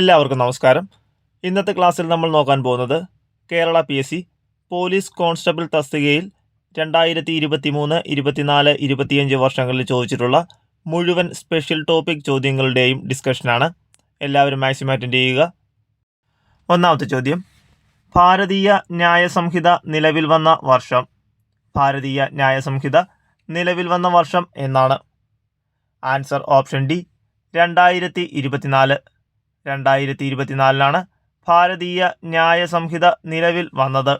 എല്ലാവർക്കും നമസ്കാരം. ഇന്നത്തെ ക്ലാസ്സിൽ നമ്മൾ നോക്കാൻ പോകുന്നത് കേരള PSC പോലീസ് കോൺസ്റ്റബിൾ തസ്തികയിൽ 2023, 24, 25 വർഷങ്ങളിൽ ചോദിച്ചിട്ടുള്ള മുഴുവൻ സ്പെഷ്യൽ ടോപ്പിക് ചോദ്യങ്ങളുടെയും ഡിസ്കഷനാണ്. എല്ലാവരും മാക്സിമം അറ്റൻഡ് ചെയ്യുക. ഒന്നാമത്തെ ചോദ്യം, ഭാരതീയ ന്യായ സംഹിത നിലവിൽ വന്ന വർഷം. ഭാരതീയ ന്യായ സംഹിത നിലവിൽ വന്ന വർഷം എന്നാണ്? Answer option D, 2024. 2024 ഭാരതീയ ന്യായ സംഹിത നിലവിൽ വന്നത്.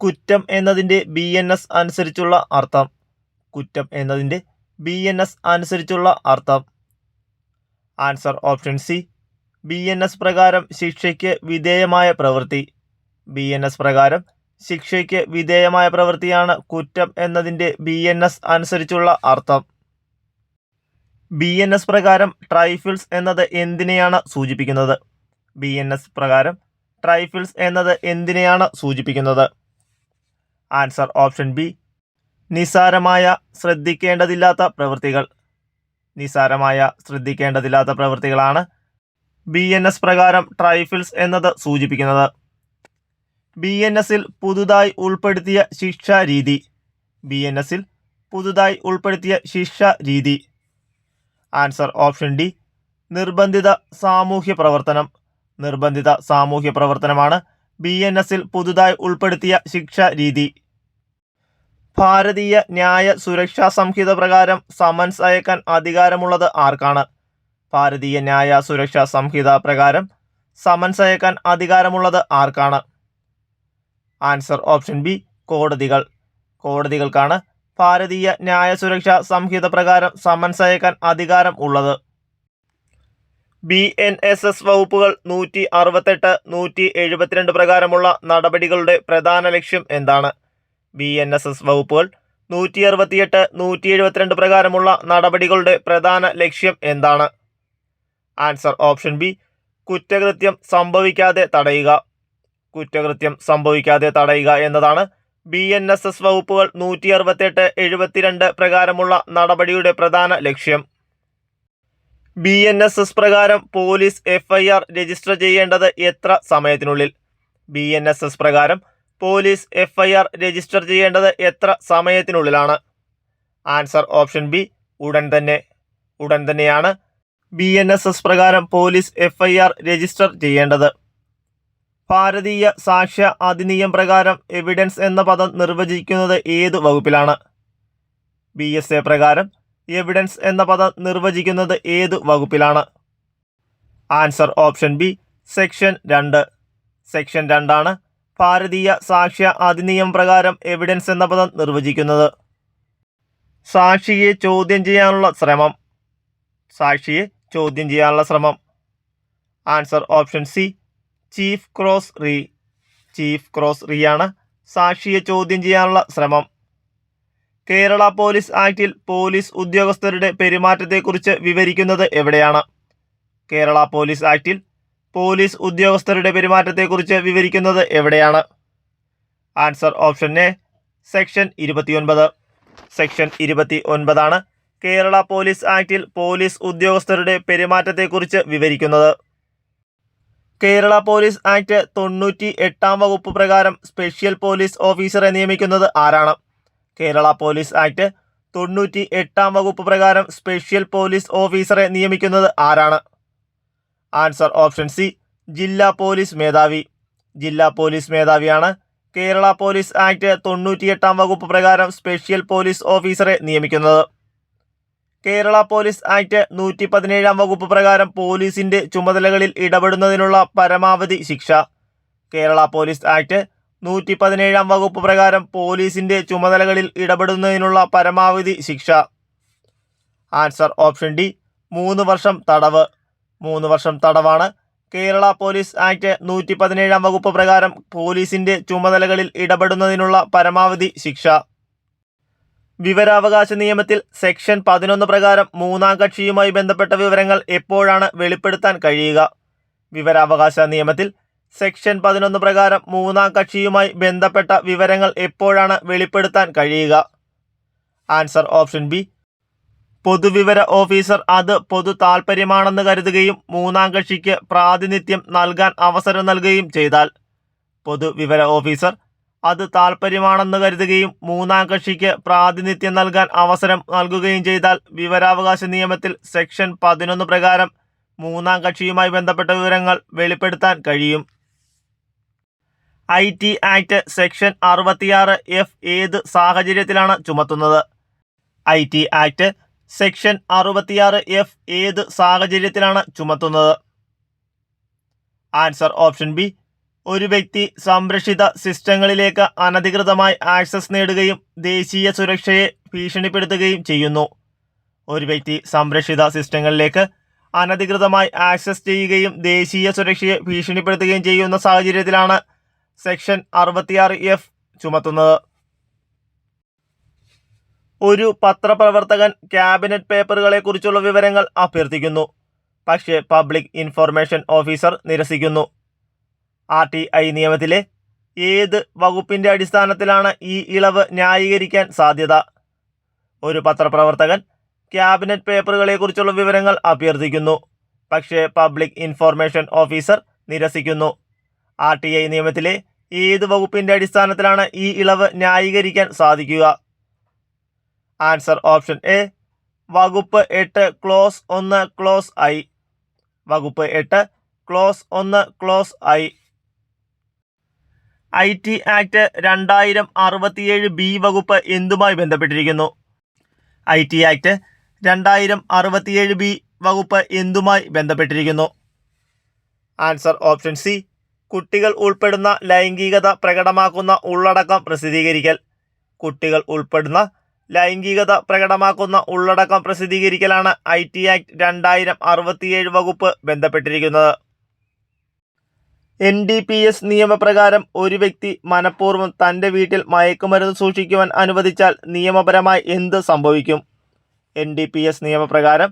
കുറ്റം എന്നതിൻ്റെ BNS അനുസരിച്ചുള്ള അർത്ഥം. കുറ്റം എന്നതിൻ്റെ BNS അനുസരിച്ചുള്ള അർത്ഥം. ആൻസർ ഓപ്ഷൻ സി, BNS പ്രകാരം ശിക്ഷയ്ക്ക് വിധേയമായ പ്രവൃത്തി. BNS പ്രകാരം ശിക്ഷയ്ക്ക് വിധേയമായ പ്രവൃത്തിയാണ് കുറ്റം എന്നതിൻ്റെ BNS അനുസരിച്ചുള്ള അർത്ഥം. BNS പ്രകാരം ട്രൈഫിൾസ് എന്നത് എന്തിനെയാണ് സൂചിപ്പിക്കുന്നത്? BNS പ്രകാരം ട്രൈഫിൾസ് എന്നത് എന്തിനെയാണ് സൂചിപ്പിക്കുന്നത്? ആൻസർ ഓപ്ഷൻ ബി, നിസ്സാരമായ ശ്രദ്ധിക്കേണ്ടതില്ലാത്ത പ്രവൃത്തികൾ. നിസ്സാരമായ ശ്രദ്ധിക്കേണ്ടതില്ലാത്ത പ്രവൃത്തികളാണ് BNS പ്രകാരം ട്രൈഫിൾസ് എന്നത് സൂചിപ്പിക്കുന്നത്. BNSൽ പുതുതായി ഉൾപ്പെടുത്തിയ ശിക്ഷാ രീതി. BNSൽ പുതുതായി ഉൾപ്പെടുത്തിയ ശിക്ഷാ രീതി. ആൻസർ ഓപ്ഷൻ ഡി, നിർബന്ധിത സാമൂഹ്യ പ്രവർത്തനം. നിർബന്ധിത സാമൂഹ്യ പ്രവർത്തനമാണ് BNSൽ പുതുതായി ഉൾപ്പെടുത്തിയ ശിക്ഷാ രീതി. ഭാരതീയ ന്യായ സുരക്ഷാ സംഹിത പ്രകാരം സമൻസ് അയക്കാൻ അധികാരമുള്ളത് ആർക്കാണ്? ഭാരതീയ ന്യായ സുരക്ഷാ സംഹിത പ്രകാരം സമൻസ് അയക്കാൻ അധികാരമുള്ളത് ആർക്കാണ്? ആൻസർ ഓപ്ഷൻ ബി, കോടതികൾ. കോടതികൾക്കാണ് ഭാരതീയ ന്യായ സുരക്ഷാ സംഹിത പ്രകാരം സമൻസ് അയക്കാൻ അധികാരം ഉള്ളത്. BNSS വകുപ്പുകൾ 168, 172 പ്രകാരമുള്ള നടപടികളുടെ പ്രധാന ലക്ഷ്യം എന്താണ്? BNSS വകുപ്പുകൾ 168, 172 പ്രകാരമുള്ള നടപടികളുടെ പ്രധാന ലക്ഷ്യം എന്താണ്? ആൻസർ ഓപ്ഷൻ ബി, കുറ്റകൃത്യം സംഭവിക്കാതെ തടയുക. കുറ്റകൃത്യം സംഭവിക്കാതെ തടയുക എന്നതാണ് BNSS വകുപ്പുകൾ 168, 72 പ്രകാരമുള്ള നടപടിയുടെ പ്രധാന ലക്ഷ്യം. BNSS പ്രകാരം പോലീസ് FIR രജിസ്റ്റർ ചെയ്യേണ്ടത് എത്ര സമയത്തിനുള്ളിൽ? BNSS പ്രകാരം പോലീസ് FIR രജിസ്റ്റർ ചെയ്യേണ്ടത് എത്ര സമയത്തിനുള്ളിലാണ്? ആൻസർ ഓപ്ഷൻ ബി, ഉടൻ തന്നെ. ഉടൻ തന്നെയാണ് BNSS പ്രകാരം പോലീസ് FIR രജിസ്റ്റർ ചെയ്യേണ്ടത്. ഭാരതീയ സാക്ഷ്യ അധിനിയം പ്രകാരം എവിഡൻസ് എന്ന പദം നിർവചിക്കുന്നത് ഏതു വകുപ്പിലാണ്? BSA പ്രകാരം എവിഡൻസ് എന്ന പദം നിർവചിക്കുന്നത് ഏതു വകുപ്പിലാണ്? Answer option B, section 2. Section 2 Bharatiya സാക്ഷ്യ Adhiniyam പ്രകാരം എവിഡൻസ് എന്ന പദം നിർവചിക്കുന്നത്. സാക്ഷിയെ ചോദ്യം ചെയ്യാനുള്ള ശ്രമം. സാക്ഷിയെ ചോദ്യം ചെയ്യാനുള്ള ശ്രമം. Answer option C, chief cross re. Chief cross re ആണ് സാക്ഷിയെ ചോദ്യം ചെയ്യാനുള്ള ശ്രമം. കേരള പോലീസ് ആക്ടിൽ പോലീസ് ഉദ്യോഗസ്ഥരുടെ പെരുമാറ്റത്തെക്കുറിച്ച് വിവരിക്കുന്നത് എവിടെയാണ്? കേരള പോലീസ് ആക്ടിൽ പോലീസ് ഉദ്യോഗസ്ഥരുടെ പെരുമാറ്റത്തെക്കുറിച്ച് വിവരിക്കുന്നത് എവിടെയാണ്? Answer option A, section 29. Section 29 Kerala police ആക്ടിൽ പോലീസ് ഉദ്യോഗസ്ഥരുടെ പെരുമാറ്റത്തെക്കുറിച്ച് വിവരിക്കുന്നത്. കേരള പോലീസ് ആക്ട് 98 വകുപ്പ് പ്രകാരം സ്പെഷ്യൽ പോലീസ് ഓഫീസറെ നിയമിക്കുന്നത് ആരാണ്? കേരള പോലീസ് ആക്ട് 98 വകുപ്പ് പ്രകാരം സ്പെഷ്യൽ പോലീസ് ഓഫീസറെ നിയമിക്കുന്നത് ആരാണ്? ആൻസർ ഓപ്ഷൻ സി, ജില്ലാ പോലീസ് മേധാവി. ജില്ലാ പോലീസ് മേധാവിയാണ് കേരള പോലീസ് ആക്ട് 98 വകുപ്പ് പ്രകാരം സ്പെഷ്യൽ പോലീസ് ഓഫീസറെ നിയമിക്കുന്നത്. കേരള പോലീസ് ആക്ട് 117 വകുപ്പ് പ്രകാരം പോലീസിന്റെ ചുമതലകളിൽ ഇടപെടുന്നതിനുള്ള പരമാവധി ശിക്ഷ. കേരള പോലീസ് ആക്ട് 117 വകുപ്പ് പ്രകാരം പോലീസിന്റെ ചുമതലകളിൽ ഇടപെടുന്നതിനുള്ള പരമാവധി ശിക്ഷ. ആൻസർ ഓപ്ഷൻ ഡി, 3 വർഷം തടവ്. 3 വർഷം തടവാണ് കേരള പോലീസ് ആക്ട് 117 വകുപ്പ് പ്രകാരം പോലീസിന്റെ ചുമതലകളിൽ ഇടപെടുന്നതിനുള്ള പരമാവധി ശിക്ഷ. വിവരാവകാശ നിയമത്തിൽ സെക്ഷൻ 11 പ്രകാരം മൂന്നാം കക്ഷിയുമായി ബന്ധപ്പെട്ട വിവരങ്ങൾ എപ്പോഴാണ് വെളിപ്പെടുത്താൻ കഴിയുക? വിവരാവകാശ നിയമത്തിൽ സെക്ഷൻ 11 പ്രകാരം മൂന്നാം കക്ഷിയുമായി ബന്ധപ്പെട്ട വിവരങ്ങൾ എപ്പോഴാണ് വെളിപ്പെടുത്താൻ കഴിയുക? ആൻസർ ഓപ്ഷൻ ബി, പൊതുവിവര ഓഫീസർ അത് പൊതു താൽപ്പര്യമാണെന്ന് കരുതുകയും മൂന്നാം കക്ഷിക്ക് പ്രാതിനിധ്യം നൽകാൻ അവസരം നൽകുകയും ചെയ്താൽ. പൊതുവിവര ഓഫീസർ അത് താൽപ്പര്യമാണെന്ന് കരുതുകയും മൂന്നാം കക്ഷിക്ക് പ്രാതിനിധ്യം നൽകാൻ അവസരം നൽകുകയും ചെയ്താൽ വിവരാവകാശ നിയമത്തിൽ സെക്ഷൻ 11 പ്രകാരം മൂന്നാം കക്ഷിയുമായി ബന്ധപ്പെട്ട വിവരങ്ങൾ വെളിപ്പെടുത്താൻ കഴിയും. IT ആക്ട് സെക്ഷൻ 66F ഏത് സാഹചര്യത്തിലാണ് ചുമത്തുന്നത്? IT ആക്ട് സെക്ഷൻ 66F ഏത് സാഹചര്യത്തിലാണ് ചുമത്തുന്നത്? Answer option B. ഒരു വ്യക്തി സംരക്ഷിത സിസ്റ്റങ്ങളിലേക്ക് അനധികൃതമായി ആക്സസ് നേടുകയും ദേശീയ സുരക്ഷയെ ഭീഷണിപ്പെടുത്തുകയും ചെയ്യുന്നു. ഒരു വ്യക്തി സംരക്ഷിത സിസ്റ്റങ്ങളിലേക്ക് അനധികൃതമായി ആക്സസ് ചെയ്യുകയും ദേശീയ സുരക്ഷയെ ഭീഷണിപ്പെടുത്തുകയും ചെയ്യുന്ന സാഹചര്യത്തിലാണ് സെക്ഷൻ 66F ചുമത്തുന്നത്. ഒരു പത്രപ്രവർത്തകൻ ക്യാബിനറ്റ് പേപ്പറുകളെക്കുറിച്ചുള്ള വിവരങ്ങൾ അഭ്യർത്ഥിക്കുന്നു. പക്ഷേ പബ്ലിക് ഇൻഫർമേഷൻ ഓഫീസർ നിരസിക്കുന്നു. RTI നിയമത്തിലെ ഏത് വകുപ്പിൻ്റെ അടിസ്ഥാനത്തിലാണ് ഈ ഇളവ് ന്യായീകരിക്കാൻ സാധ്യത? ഒരു പത്രപ്രവർത്തകൻ ക്യാബിനറ്റ് പേപ്പറുകളെക്കുറിച്ചുള്ള വിവരങ്ങൾ അഭ്യർത്ഥിക്കുന്നു. പക്ഷേ പബ്ലിക് ഇൻഫർമേഷൻ ഓഫീസർ നിരസിക്കുന്നു. RTI നിയമത്തിലെ ഏത് വകുപ്പിൻ്റെ അടിസ്ഥാനത്തിലാണ് ഈ ഇളവ് ന്യായീകരിക്കാൻ സാധിക്കുക? Answer option A. വകുപ്പ് 8 ക്ലോസ് 1 ക്ലോസ് I. വകുപ്പ് 8 close 1 close I. IT act 2067B വകുപ്പ് എന്തുമായി ബന്ധപ്പെട്ടിരിക്കുന്നു? IT ആക്ട് 2067B വകുപ്പ് എന്തുമായി ബന്ധപ്പെട്ടിരിക്കുന്നു? Answer option C. കുട്ടികൾ ഉൾപ്പെടുന്ന ലൈംഗികത പ്രകടമാക്കുന്ന ഉള്ളടക്കം പ്രസിദ്ധീകരിക്കൽ. കുട്ടികൾ ഉൾപ്പെടുന്ന ലൈംഗികത പ്രകടമാക്കുന്ന ഉള്ളടക്കം പ്രസിദ്ധീകരിക്കലാണ് IT ആക്ട് 2067 വകുപ്പ് ബന്ധപ്പെട്ടിരിക്കുന്നത്. NDPS നിയമപ്രകാരം ഒരു വ്യക്തി മനഃപൂർവ്വം തൻ്റെ വീട്ടിൽ മയക്കുമരുന്ന് സൂക്ഷിക്കുവാൻ അനുവദിച്ചാൽ നിയമപരമായി എന്ത് സംഭവിക്കും? NDPS നിയമപ്രകാരം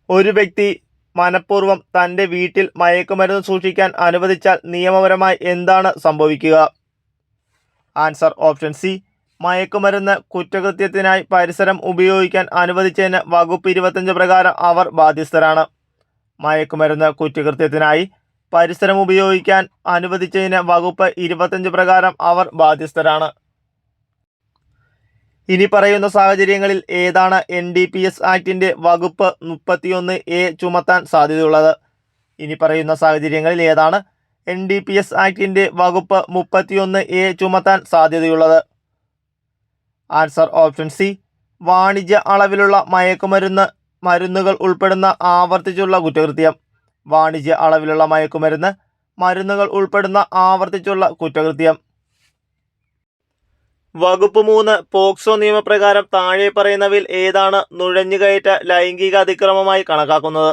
ഒരു വ്യക്തി മനഃപൂർവ്വം തൻ്റെ വീട്ടിൽ മയക്കുമരുന്ന് സൂക്ഷിക്കാൻ അനുവദിച്ചാൽ നിയമപരമായി എന്താണ് സംഭവിക്കുക? Answer option C. മയക്കുമരുന്ന് കുറ്റകൃത്യത്തിനായി പരിസരം ഉപയോഗിക്കാൻ അനുവദിച്ചതിന് വകുപ്പ് 25 പ്രകാരം അവർ ബാധ്യസ്ഥരാണ്. മയക്കുമരുന്ന് കുറ്റകൃത്യത്തിനായി പരിസരം ഉപയോഗിക്കാൻ അനുവദിച്ചതിന് വകുപ്പ് 25 പ്രകാരം അവർ ബാധ്യസ്ഥരാണ്. ഇനി പറയുന്ന സാഹചര്യങ്ങളിൽ ഏതാണ് NDPS ആക്ടിൻ്റെ വകുപ്പ് 31A ചുമത്താൻ സാധ്യതയുള്ളത്? ഇനി പറയുന്ന സാഹചര്യങ്ങളിൽ ഏതാണ് NDPS ആക്ടിൻ്റെ വകുപ്പ് 31A ചുമത്താൻ സാധ്യതയുള്ളത്? Answer option C. വാണിജ്യ അളവിലുള്ള മരുന്നുകൾ ഉൾപ്പെടുന്ന ആവർത്തിച്ചുള്ള കുറ്റകൃത്യം. വാണിജ്യ അളവിലുള്ള മരുന്നുകൾ ഉൾപ്പെടുന്ന ആവർത്തിച്ചുള്ള കുറ്റകൃത്യം. വകുപ്പ് 3 പോക്സോ നിയമപ്രകാരം താഴെ പറയുന്നവയിൽ ഏതാണ് നുഴഞ്ഞുകയറ്റ ലൈംഗിക അതിക്രമമായി കണക്കാക്കുന്നത്?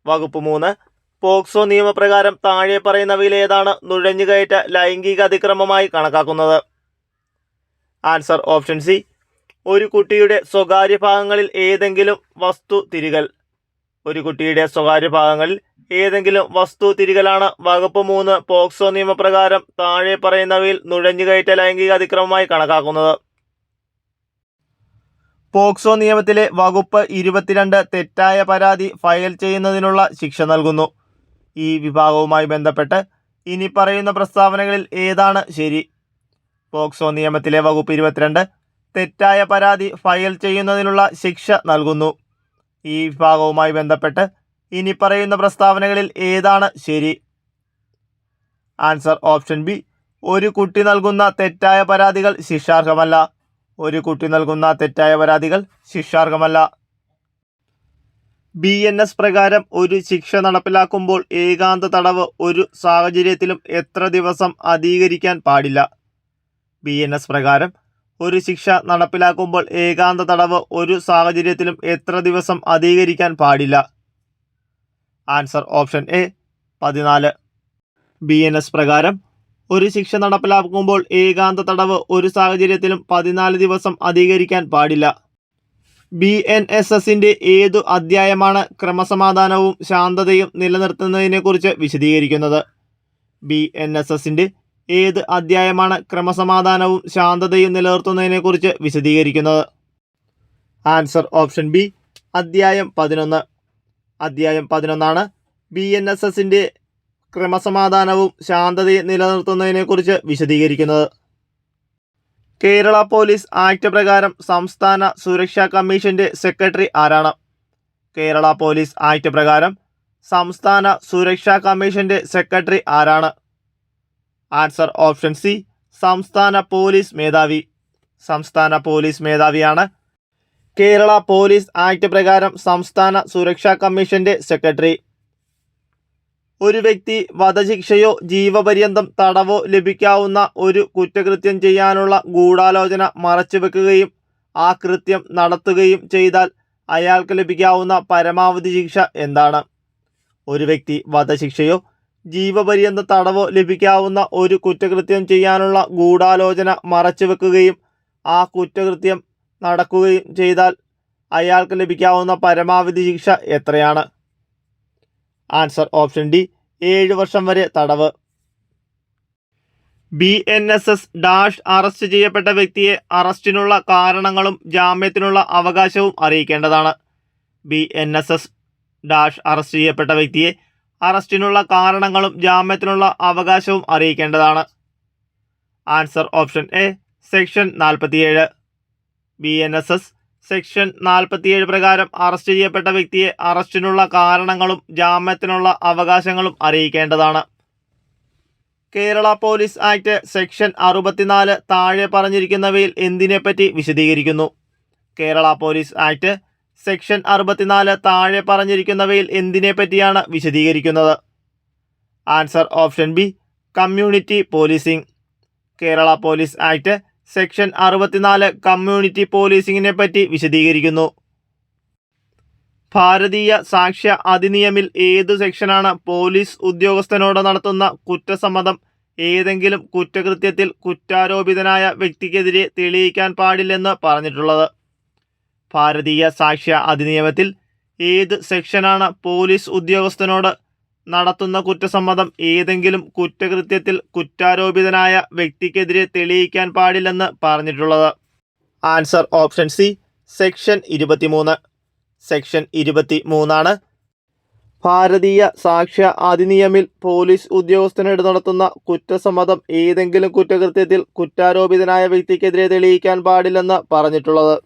വകുപ്പ് 3 പോക്സോ നിയമപ്രകാരം താഴെ പറയുന്നവയിൽ ഏതാണ് നുഴഞ്ഞുകയറ്റ ലൈംഗിക അതിക്രമമായി കണക്കാക്കുന്നത്? Answer option C. ഒരു കുട്ടിയുടെ സ്വകാര്യ ഭാഗങ്ങളിൽ ഏതെങ്കിലും വസ്തു തിരികൽ. ഒരു കുട്ടിയുടെ സ്വകാര്യ ഭാഗങ്ങളിൽ ഏതെങ്കിലും വസ്തു തിരികലാണ് വകുപ്പ് 3 പോക്സോ നിയമപ്രകാരം താഴെ പറയുന്നവയിൽ നുഴഞ്ഞുകയറ്റ ലൈംഗിക അതിക്രമമായി കണക്കാക്കുന്നത്. പോക്സോ നിയമത്തിലെ വകുപ്പ് 22 തെറ്റായ പരാതി ഫയൽ ചെയ്യുന്നതിനുള്ള ശിക്ഷ നൽകുന്നു. ഈ വിഭാഗവുമായി ബന്ധപ്പെട്ട് ഇനി പറയുന്ന പ്രസ്താവനകളിൽ ഏതാണ് ശരി? പോക്സോ നിയമത്തിലെ വകുപ്പ് 22 തെറ്റായ പരാതി ഫയൽ ചെയ്യുന്നതിനുള്ള ശിക്ഷ നൽകുന്നു. ഈ വിഭാഗവുമായി ബന്ധപ്പെട്ട് ഇനി പറയുന്ന പ്രസ്താവനകളിൽ ഏതാണ് ശരി? Answer option B. ഒരു കുട്ടി നൽകുന്ന തെറ്റായ പരാതികൾ ശിക്ഷാർഹമല്ല. ഒരു കുട്ടി നൽകുന്ന തെറ്റായ പരാതികൾ ശിക്ഷാർഹമല്ല. BNS പ്രകാരം ഒരു ശിക്ഷ നടപ്പിലാക്കുമ്പോൾ ഏകാന്ത തടവ് ഒരു സാഹചര്യത്തിലും എത്ര ദിവസം അധികരിക്കാൻ പാടില്ല? BNS പ്രകാരം ഒരു ശിക്ഷ നടപ്പിലാക്കുമ്പോൾ ഏകാന്ത തടവ് ഒരു സാഹചര്യത്തിലും എത്ര ദിവസം അധികരിക്കാൻ പാടില്ല? Answer option A 14. BNS പ്രകാരം ഒരു ശിക്ഷ നടപ്പിലാക്കുമ്പോൾ ഏകാന്ത തടവ് ഒരു സാഹചര്യത്തിലും 14 ദിവസം അധികരിക്കാൻ പാടില്ല. BNSSന്റെ ഏതു അധ്യായമാണ് ക്രമസമാധാനവും ശാന്തതയും നിലനിർത്തുന്നതിനെക്കുറിച്ച് വിശദീകരിക്കുന്നത്? BNSSന്റെ ഏത് അധ്യായമാണ് ക്രമസമാധാനവും ശാന്തതയും നിലനിർത്തുന്നതിനെക്കുറിച്ച് വിശദീകരിക്കുന്നത്? ആൻസർ ഓപ്ഷൻ ബി അധ്യായം 11. അധ്യായം 11 BNSSന്റെ ക്രമസമാധാനവും ശാന്തതയും നിലനിർത്തുന്നതിനെക്കുറിച്ച് വിശദീകരിക്കുന്നത്. കേരള പോലീസ് ആക്ട് പ്രകാരം സംസ്ഥാന സുരക്ഷാ കമ്മീഷന്റെ സെക്രട്ടറി ആരാണ്? കേരള പോലീസ് ആക്ട് പ്രകാരം സംസ്ഥാന സുരക്ഷാ കമ്മീഷന്റെ സെക്രട്ടറി ആരാണ്? ആൻസർ ഓപ്ഷൻ സി, സംസ്ഥാന പോലീസ് മേധാവി. സംസ്ഥാന പോലീസ് മേധാവിയാണ് കേരള പോലീസ് ആക്ട് പ്രകാരം സംസ്ഥാന സുരക്ഷാ കമ്മീഷന്റെ സെക്രട്ടറി. ഒരു വ്യക്തി വധശിക്ഷയോ ജീവപര്യന്തം തടവോ ലഭിക്കാവുന്ന ഒരു കുറ്റകൃത്യം ചെയ്യാനുള്ള ഗൂഢാലോചന മറച്ചുവെക്കുകയും ആ കൃത്യം നടത്തുകയും ചെയ്താൽ അയാൾക്ക് ലഭിക്കാവുന്ന പരമാവധി ശിക്ഷ എന്താണ്? ഒരു വ്യക്തി വധശിക്ഷയോ ജീവപര്യന്ത തടവോ ലഭിക്കാവുന്ന ഒരു കുറ്റകൃത്യം ചെയ്യാനുള്ള ഗൂഢാലോചന മറച്ചുവെക്കുകയും ആ കുറ്റകൃത്യം നടക്കുകയും ചെയ്താൽ അയാൾക്ക് ലഭിക്കാവുന്ന പരമാവധി ശിക്ഷ എത്രയാണ്? ആൻസർ ഓപ്ഷൻ ഡി, 7 വർഷം വരെ തടവ്. BNSS അറസ്റ്റ് ചെയ്യപ്പെട്ട വ്യക്തിയെ അറസ്റ്റിനുള്ള കാരണങ്ങളും ജാമ്യത്തിനുള്ള അവകാശവും അറിയിക്കേണ്ടതാണ്. BNSS അറസ്റ്റ് ചെയ്യപ്പെട്ട വ്യക്തിയെ അറസ്റ്റിനുള്ള കാരണങ്ങളും ജാമ്യത്തിനുള്ള അവകാശവും അറിയിക്കേണ്ടതാണ്. Answer option A, section 47. BNSS section 47 പ്രകാരം അറസ്റ്റ് ചെയ്യപ്പെട്ട വ്യക്തിയെ അറസ്റ്റിനുള്ള കാരണങ്ങളും ജാമ്യത്തിനുള്ള അവകാശങ്ങളും അറിയിക്കേണ്ടതാണ്. കേരള പോലീസ് ആക്ട് സെക്ഷൻ 64 താഴെ പറഞ്ഞിരിക്കുന്നവയിൽ എന്തിനെപ്പറ്റി വിശദീകരിക്കുന്നു? കേരള പോലീസ് ആക്ട് സെക്ഷൻ 64 താഴെ പറഞ്ഞിരിക്കുന്നവയിൽ എന്തിനെപ്പറ്റിയാണ് വിശദീകരിക്കുന്നത്? Answer option B, community policing. Kerala police act section 64 community പോലീസിംഗിനെ പറ്റി വിശദീകരിക്കുന്നു. ഭാരതീയ സാക്ഷ്യ അധിനിയമിൽ ഏതു സെക്ഷനാണ് പോലീസ് ഉദ്യോഗസ്ഥനോട് നടത്തുന്ന കുറ്റസമ്മതം ഏതെങ്കിലും കുറ്റകൃത്യത്തിൽ കുറ്റാരോപിതനായ വ്യക്തിക്കെതിരെ തെളിയിക്കാൻ പാടില്ലെന്ന് പറഞ്ഞിട്ടുള്ളത്? ഭാരതീയ സാക്ഷ്യ അധിനിയമത്തിൽ ഏത് സെക്ഷനാണ് പോലീസ് ഉദ്യോഗസ്ഥനോട് നടത്തുന്ന കുറ്റസമ്മതം ഏതെങ്കിലും കുറ്റകൃത്യത്തിൽ കുറ്റാരോപിതനായ വ്യക്തിക്കെതിരെ തെളിയിക്കാൻ പാടില്ലെന്ന് പറഞ്ഞിട്ടുള്ളത്? Answer option C, section 23. Section 23 ഭാരതീയ സാക്ഷ്യ അധിനിയമിൽ പോലീസ് ഉദ്യോഗസ്ഥനോട് നടത്തുന്ന കുറ്റസമ്മതം ഏതെങ്കിലും കുറ്റകൃത്യത്തിൽ കുറ്റാരോപിതനായ വ്യക്തിക്കെതിരെ തെളിയിക്കാൻ പാടില്ലെന്ന് പറഞ്ഞിട്ടുള്ളത്.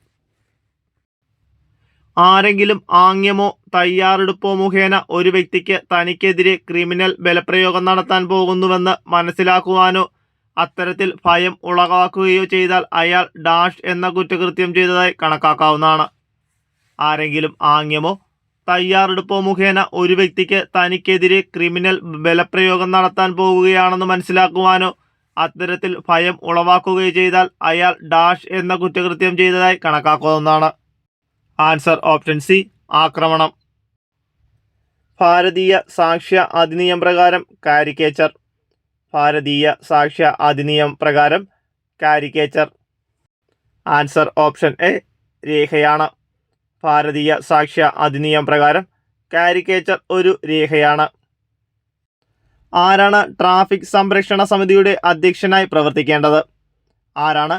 ആരെങ്കിലും ആംഗ്യമോ തയ്യാറെടുപ്പോ മുഖേന ഒരു വ്യക്തിക്ക് തനിക്കെതിരെ ക്രിമിനൽ ബലപ്രയോഗം നടത്താൻ പോകുന്നുവെന്ന് മനസ്സിലാക്കുവാനോ അത്തരത്തിൽ ഭയം ഉളവാക്കുകയോ ചെയ്താൽ അയാൾ എന്ന കുറ്റകൃത്യം ചെയ്തതായി കണക്കാക്കാവുന്നതാണ്. ആരെങ്കിലും ആംഗ്യമോ തയ്യാറെടുപ്പോ മുഖേന ഒരു വ്യക്തിക്ക് തനിക്കെതിരെ ക്രിമിനൽ ബലപ്രയോഗം നടത്താൻ പോകുകയാണെന്ന് മനസ്സിലാക്കുവാനോ അത്തരത്തിൽ ഭയം ഉളവാക്കുകയോ ചെയ്താൽ അയാൾ എന്ന കുറ്റകൃത്യം ചെയ്തതായി കണക്കാക്കാവുന്നതാണ്. ആൻസർ ഓപ്ഷൻ സി, ആക്രമണം. ഭാരതീയ സാക്ഷ്യ അധിനിയമം പ്രകാരം കാരിക്കേച്ചർ. ഭാരതീയ സാക്ഷ്യ അധിനിയമം പ്രകാരം കാരിക്കേച്ചർ. ആൻസർ ഓപ്ഷൻ എ, രേഖയാണ്. ഭാരതീയ സാക്ഷ്യ അധിനിയമം പ്രകാരം കാരിക്കേച്ചർ ഒരു രേഖയാണ്. ആരാണ് ട്രാഫിക് സംരക്ഷണ സമിതിയുടെ അധ്യക്ഷനായി പ്രവർത്തിക്കേണ്ടത്? ആരാണ്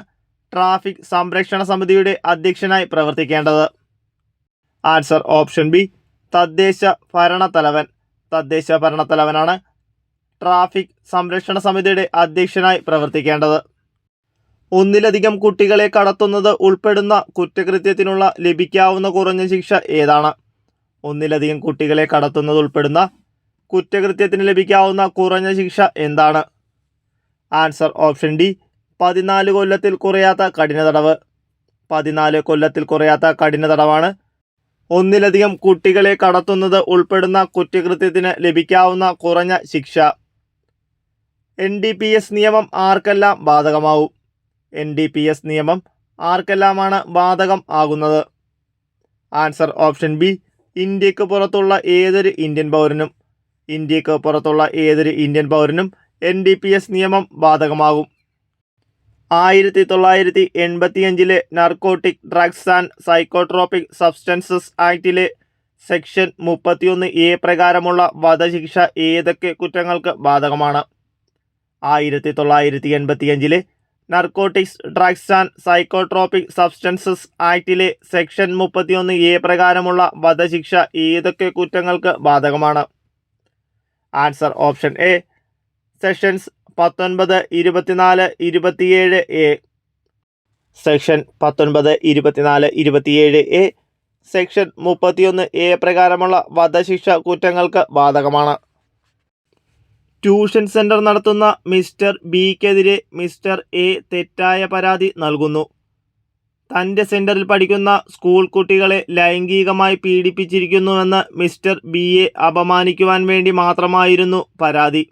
ട്രാഫിക് സംരക്ഷണ സമിതിയുടെ അധ്യക്ഷനായി പ്രവർത്തിക്കേണ്ടത്? ആൻസർ ഓപ്ഷൻ ബി, തദ്ദേശ ഭരണത്തലവൻ. തദ്ദേശ ഭരണത്തലവനാണ് ട്രാഫിക് സംരക്ഷണ സമിതിയുടെ അധ്യക്ഷനായി പ്രവർത്തിക്കേണ്ടത്. ഒന്നിലധികം കുട്ടികളെ കടത്തുന്നത് ഉൾപ്പെടുന്ന കുറ്റകൃത്യത്തിനുള്ള ലഭിക്കാവുന്ന കുറഞ്ഞ ശിക്ഷ ഏതാണ്? ഒന്നിലധികം കുട്ടികളെ കടത്തുന്നത് ഉൾപ്പെടുന്ന കുറ്റകൃത്യത്തിന് ലഭിക്കാവുന്ന കുറഞ്ഞ ശിക്ഷ എന്താണ്? ആൻസർ ഓപ്ഷൻ ഡി, 14 കൊല്ലത്തിൽ കുറയാത്ത കഠിന തടവ്. 14 കൊല്ലത്തിൽ കുറയാത്ത കഠിന തടവാണ് ഒന്നിലധികം കുട്ടികളെ കടത്തുന്നത് ഉൾപ്പെടുന്ന കുറ്റകൃത്യത്തിന് ലഭിക്കാവുന്ന കുറഞ്ഞ ശിക്ഷ. NDPS നിയമം ആർക്കെല്ലാം ബാധകമാവും? NDPS നിയമം ആർക്കെല്ലാമാണ് ബാധകം ആകുന്നത്? ആൻസർ ഓപ്ഷൻ ബി, ഇന്ത്യക്ക് പുറത്തുള്ള ഏതൊരു ഇന്ത്യൻ പൗരനും. ഇന്ത്യക്ക് പുറത്തുള്ള ഏതൊരു ഇന്ത്യൻ പൗരനും NDPS നിയമം ബാധകമാകും. 1985 narcotic drugs and psychotropic substances ആക്ടിലെ സെക്ഷൻ 31A പ്രകാരമുള്ള വധശിക്ഷ ഏതൊക്കെ കുറ്റങ്ങൾക്ക് ബാധകമാണ്? 1985 narcotics, drugs and psychotropic substances ആക്ടിലെ സെക്ഷൻ 31A പ്രകാരമുള്ള വധശിക്ഷ ഏതൊക്കെ കുറ്റങ്ങൾക്ക് ബാധകമാണ്? Answer option A sections 19, 24, 27A. Section 19, 24, 27A section 31A പ്രകാരമുള്ള വധശിക്ഷ കുറ്റങ്ങൾക്ക് ബാധകമാണ്. ട്യൂഷൻ സെന്റർ നടത്തുന്ന മിസ്റ്റർ ബിക്കെതിരെ മിസ്റ്റർ എ തെറ്റായ പരാതി നൽകുന്നു. തൻ്റെ സെന്ററിൽ പഠിക്കുന്ന സ്കൂൾ കുട്ടികളെ ലൈംഗികമായി പീഡിപ്പിച്ചിരിക്കുന്നുവെന്ന് മിസ്റ്റർ ബിയെ അപമാനിക്കുവാൻ വേണ്ടി മാത്രമായിരുന്നു പരാതി.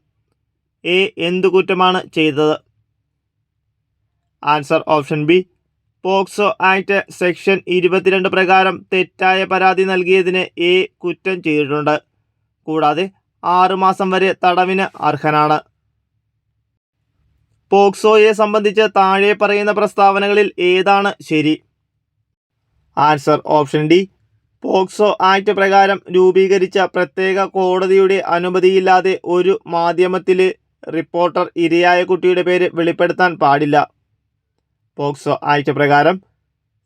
എ എന്തു കുറ്റമാണ് ചെയ്തത്? Answer option B POCSO act section 22 പ്രകാരം തെറ്റായ പരാതി നൽകിയതിന് എ കുറ്റം ചെയ്തിട്ടുണ്ട്. കൂടാതെ 6 മാസം വരെ തടവിന് അർഹനാണ്. പോക്സോയെ സംബന്ധിച്ച് താഴെ പറയുന്ന പ്രസ്താവനകളിൽ ഏതാണ് ശരി? Answer option D POCSO act പ്രകാരം രൂപീകരിച്ച പ്രത്യേക കോടതിയുടെ അനുമതിയില്ലാതെ ഒരു മാധ്യമത്തിലെ റിപ്പോർട്ടർ ഇരയായ കുട്ടിയുടെ പേര് വെളിപ്പെടുത്താൻ പാടില്ല. പോക്സോ ആക്ട് പ്രകാരം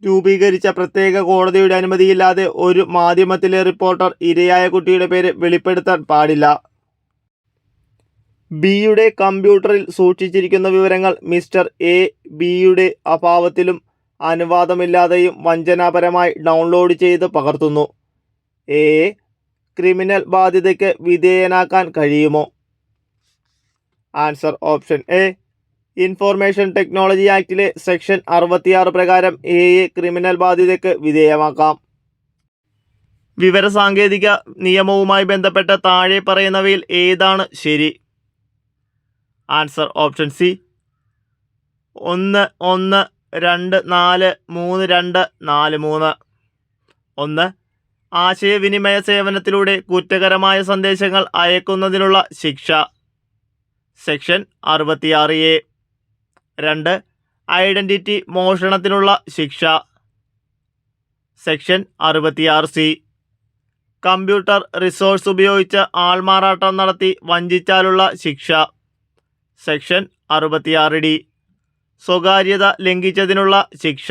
രൂപീകരിച്ച പ്രത്യേക കോടതിയുടെ അനുമതിയില്ലാതെ ഒരു മാധ്യമത്തിലെ റിപ്പോർട്ടർ ഇരയായ കുട്ടിയുടെ പേര് വെളിപ്പെടുത്താൻ പാടില്ല. ബിയുടെ കമ്പ്യൂട്ടറിൽ സൂക്ഷിച്ചിരിക്കുന്ന വിവരങ്ങൾ മിസ്റ്റർ എ ബിയുടെ അഭാവത്തിലും അനുവാദമില്ലാതെയും വഞ്ചനാപരമായി ഡൗൺലോഡ് ചെയ്ത് പകർത്തുന്നു. എയെ ക്രിമിനൽ ബാധ്യതയ്ക്ക് വിധേയനാക്കാൻ കഴിയുമോ? Answer option A information technology ആക്ടിലെ സെക്ഷൻ 66 പ്രകാരം എയെ ക്രിമിനൽ ബാധ്യതയ്ക്ക് വിധേയമാക്കാം. വിവരസാങ്കേതിക നിയമവുമായി ബന്ധപ്പെട്ട താഴെ പറയുന്നവയിൽ ഏതാണ് ശരി? Answer option C 1-1-2-4-3-2-4-3. 1. ആശയവിനിമയ സേവനത്തിലൂടെ കുറ്റകരമായ സന്ദേശങ്ങൾ അയക്കുന്നതിനുള്ള ശിക്ഷ സെക്ഷൻ 66A. 2. ഐഡന്റിറ്റി മോഷണത്തിനുള്ള ശിക്ഷ സെക്ഷൻ 66C. കമ്പ്യൂട്ടർ റിസോഴ്സ് ഉപയോഗിച്ച് ആൾമാറാട്ടം നടത്തി വഞ്ചിച്ചാലുള്ള ശിക്ഷ സെക്ഷൻ 66D. സ്വകാര്യത ലംഘിച്ചതിനുള്ള ശിക്ഷ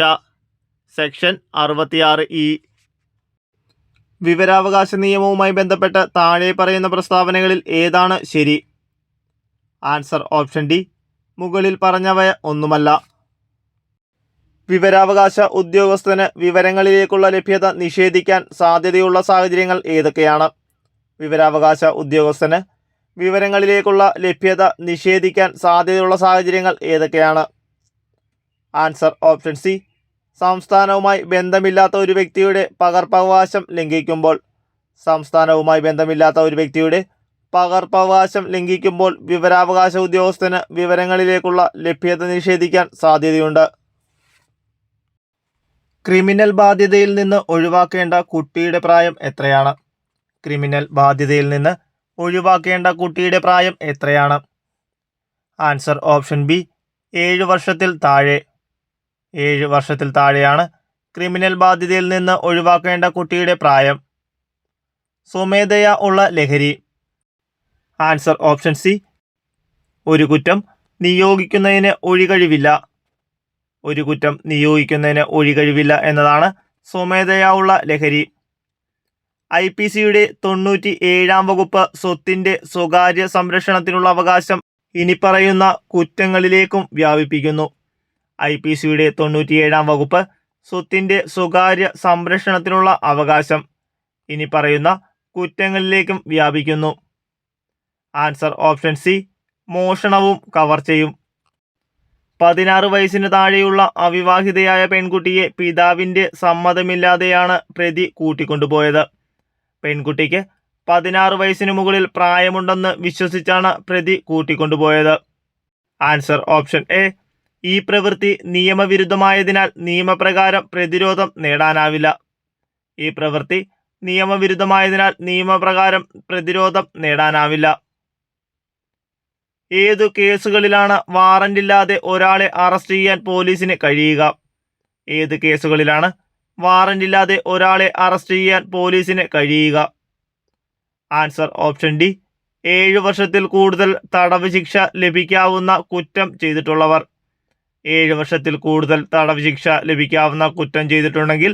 സെക്ഷൻ 66E. വിവരാവകാശ നിയമവുമായി ബന്ധപ്പെട്ട് താഴെ പറയുന്ന പ്രസ്താവനകളിൽ ഏതാണ് ശരി? ആൻസർ ഓപ്ഷൻ ഡി മുകളിൽ പറഞ്ഞവ ഒന്നുമല്ല. വിവരാവകാശ ഉദ്യോഗസ്ഥന് വിവരങ്ങളിലേക്കുള്ള ലഭ്യത നിഷേധിക്കാൻ സാധ്യതയുള്ള സാഹചര്യങ്ങൾ ഏതൊക്കെയാണ്? വിവരാവകാശ ഉദ്യോഗസ്ഥന് വിവരങ്ങളിലേക്കുള്ള ലഭ്യത നിഷേധിക്കാൻ സാധ്യതയുള്ള സാഹചര്യങ്ങൾ ഏതൊക്കെയാണ്? ആൻസർ ഓപ്ഷൻ സി സംസ്ഥാനവുമായി ബന്ധമില്ലാത്ത ഒരു വ്യക്തിയുടെ പകർപ്പവകാശം ലംഘിക്കുമ്പോൾ. സംസ്ഥാനവുമായി ബന്ധമില്ലാത്ത ഒരു വ്യക്തിയുടെ പകർപ്പവകാശം ലംഘിക്കുമ്പോൾ വിവരാവകാശ ഉദ്യോഗസ്ഥന് വിവരങ്ങളിലേക്കുള്ള ലഭ്യത നിഷേധിക്കാൻ സാധ്യതയുണ്ട്. ക്രിമിനൽ ബാധ്യതയിൽ നിന്ന് ഒഴിവാക്കേണ്ട കുട്ടിയുടെ പ്രായം എത്രയാണ്? ക്രിമിനൽ ബാധ്യതയിൽ നിന്ന് ഒഴിവാക്കേണ്ട കുട്ടിയുടെ പ്രായം എത്രയാണ്? ആൻസർ ഓപ്ഷൻ ബി 7 വർഷത്തിൽ താഴെ. 7 വർഷത്തിൽ താഴെയാണ് ക്രിമിനൽ ബാധ്യതയിൽ നിന്ന് ഒഴിവാക്കേണ്ട കുട്ടിയുടെ പ്രായം. സ്വമേധയാ ഉള്ള ലഹരി. ആൻസർ ഓപ്ഷൻ സി ഒരു കുറ്റം നിയോഗിക്കുന്നതിന് ഒഴികഴിവില്ല. ഒരു കുറ്റം നിയോഗിക്കുന്നതിന് ഒഴികഴിവില്ല എന്നതാണ് സ്വമേധയാ ഉള്ള ലഹരി. IPCയുടെ 97-ാം വകുപ്പ് സ്വത്തിൻ്റെ സ്വകാര്യ സംരക്ഷണത്തിനുള്ള അവകാശം ഇനിപ്പറയുന്ന കുറ്റങ്ങളിലേക്കും വ്യാപിപ്പിക്കുന്നു. IPCയുടെ 97-ാം വകുപ്പ് സ്വത്തിൻ്റെ സ്വകാര്യ സംരക്ഷണത്തിനുള്ള അവകാശം ഇനിപ്പറയുന്ന കുറ്റങ്ങളിലേക്കും വ്യാപിക്കുന്നു. ആൻസർ ഓപ്ഷൻ സി മോഷണവും കവർച്ചയും. 16 വയസ്സിന് താഴെയുള്ള അവിവാഹിതയായ പെൺകുട്ടിയെ പിതാവിൻ്റെ സമ്മതമില്ലാതെയാണ് പ്രതി കൂട്ടിക്കൊണ്ടുപോയത്. പെൺകുട്ടിക്ക് 16 വയസ്സിന് മുകളിൽ പ്രായമുണ്ടെന്ന് വിശ്വസിച്ചാണ് പ്രതി കൂട്ടിക്കൊണ്ടുപോയത്. ആൻസർ ഓപ്ഷൻ എ ഈ പ്രവൃത്തി നിയമവിരുദ്ധമായതിനാൽ നിയമപ്രകാരം പ്രതിരോധം നേടാനാവില്ല. ഈ പ്രവൃത്തി നിയമവിരുദ്ധമായതിനാൽ നിയമപ്രകാരം പ്രതിരോധം നേടാനാവില്ല. ഏതു കേസുകളിലാണ് വാറന്റില്ലാതെ ഒരാളെ അറസ്റ്റ് ചെയ്യാൻ പോലീസിന് കഴിയുക? ഏത് കേസുകളിലാണ് വാറന്റില്ലാതെ ഒരാളെ അറസ്റ്റ് ചെയ്യാൻ പോലീസിന് കഴിയുക? ആൻസർ ഓപ്ഷൻ ഡി 7 വർഷത്തിൽ കൂടുതൽ തടവ് ശിക്ഷ ലഭിക്കാവുന്ന കുറ്റം ചെയ്തിട്ടുള്ളവർ. 7 വർഷത്തിൽ കൂടുതൽ തടവ് ശിക്ഷ ലഭിക്കാവുന്ന കുറ്റം ചെയ്തിട്ടുണ്ടെങ്കിൽ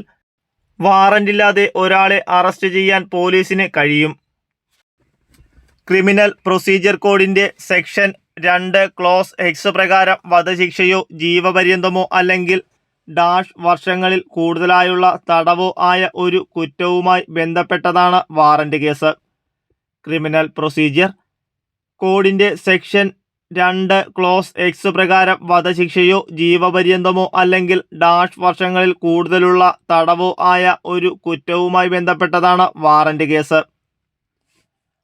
വാറന്റില്ലാതെ ഒരാളെ അറസ്റ്റ് ചെയ്യാൻ പോലീസിന് കഴിയും. ക്രിമിനൽ പ്രൊസീജിയർ കോഡിന്റെ സെക്ഷൻ 2 ക്ലോസ് എക്സ് പ്രകാരം വധശിക്ഷയോ ജീവപര്യന്തമോ അല്ലെങ്കിൽ വർഷങ്ങളിൽ കൂടുതലായുള്ള തടവോ ആയ ഒരു കുറ്റവുമായി ബന്ധപ്പെട്ടതാണ് വാറന്റ് കേസ്. ക്രിമിനൽ പ്രൊസീജിയർ കോഡിന്റെ സെക്ഷൻ 2 ക്ലോസ് എക്സ് പ്രകാരം വധശിക്ഷയോ ജീവപര്യന്തമോ അല്ലെങ്കിൽ വർഷങ്ങളിൽ കൂടുതലുള്ള തടവോ ആയ ഒരു കുറ്റവുമായി ബന്ധപ്പെട്ടതാണ് warrant case.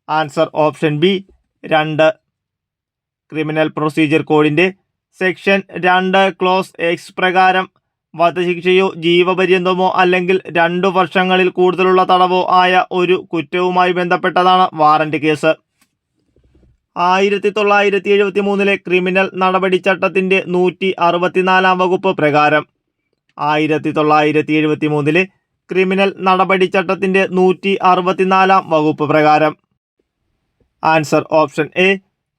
Answer option B 2. Criminal procedure കോഡിന്റെ സെക്ഷൻ 2 ക്ലോസ് എക്സ് പ്രകാരം വധശിക്ഷയോ ജീവപര്യന്തമോ അല്ലെങ്കിൽ 2 വർഷങ്ങളിൽ കൂടുതലുള്ള തടവോ ആയ ഒരു കുറ്റവുമായി ബന്ധപ്പെട്ടതാണ് വാറന്റ് കേസ്. 1973 ക്രിമിനൽ നടപടിച്ചട്ടത്തിന്റെ 164 വകുപ്പ് പ്രകാരം 1973 ക്രിമിനൽ നടപടിച്ചട്ടത്തിന്റെ 164 വകുപ്പ് പ്രകാരം ആൻസർ ഓപ്ഷൻ എ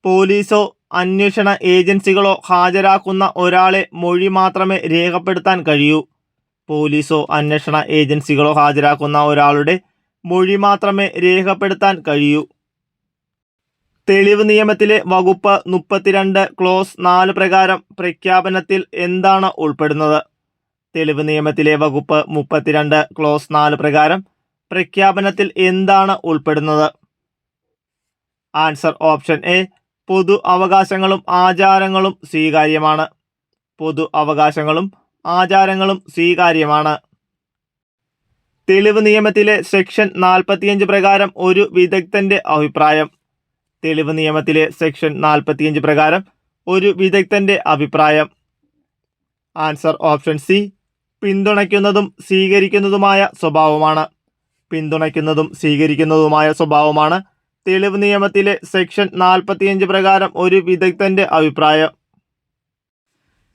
പോലീസോ അന്വേഷണ ഏജൻസികളോ ഹാജരാക്കുന്ന ഒരാളെ മൊഴി മാത്രമേ രേഖപ്പെടുത്താൻ കഴിയൂ. പോലീസോ അന്വേഷണ ഏജൻസികളോ ഹാജരാക്കുന്ന ഒരാളുടെ മൊഴി മാത്രമേ രേഖപ്പെടുത്താൻ കഴിയൂ. തെളിവ് നിയമത്തിലെ വകുപ്പ് 32 ക്ലോസ് 4 പ്രകാരം പ്രഖ്യാപനത്തിൽ എന്താണ് ഉൾപ്പെടുന്നത്? തെളിവ് നിയമത്തിലെ വകുപ്പ് 32 ക്ലോസ് 4 പ്രകാരം പ്രഖ്യാപനത്തിൽ എന്താണ് ഉൾപ്പെടുന്നത്? ആൻസർ ഓപ്ഷൻ എ പൊതു അവകാശങ്ങളും ആചാരങ്ങളും സ്വീകാര്യമാണ്. പൊതു അവകാശങ്ങളും ആചാരങ്ങളും സ്വീകാര്യമാണ്. തെളിവ് നിയമത്തിലെ സെക്ഷൻ 45 പ്രകാരം ഒരു വിദഗ്ധന്റെ അഭിപ്രായം. തെളിവ് നിയമത്തിലെ സെക്ഷൻ 45 പ്രകാരം ഒരു വിദഗ്ധന്റെ അഭിപ്രായം. ആൻസർ ഓപ്ഷൻ സി പിന്തുണയ്ക്കുന്നതും സ്വീകരിക്കുന്നതുമായ സ്വഭാവമാണ്. പിന്തുണയ്ക്കുന്നതും സ്വീകരിക്കുന്നതുമായ സ്വഭാവമാണ് തെളിവ് നിയമത്തിലെ സെക്ഷൻ 45 പ്രകാരം ഒരു വിദഗ്ധന്റെ അഭിപ്രായം.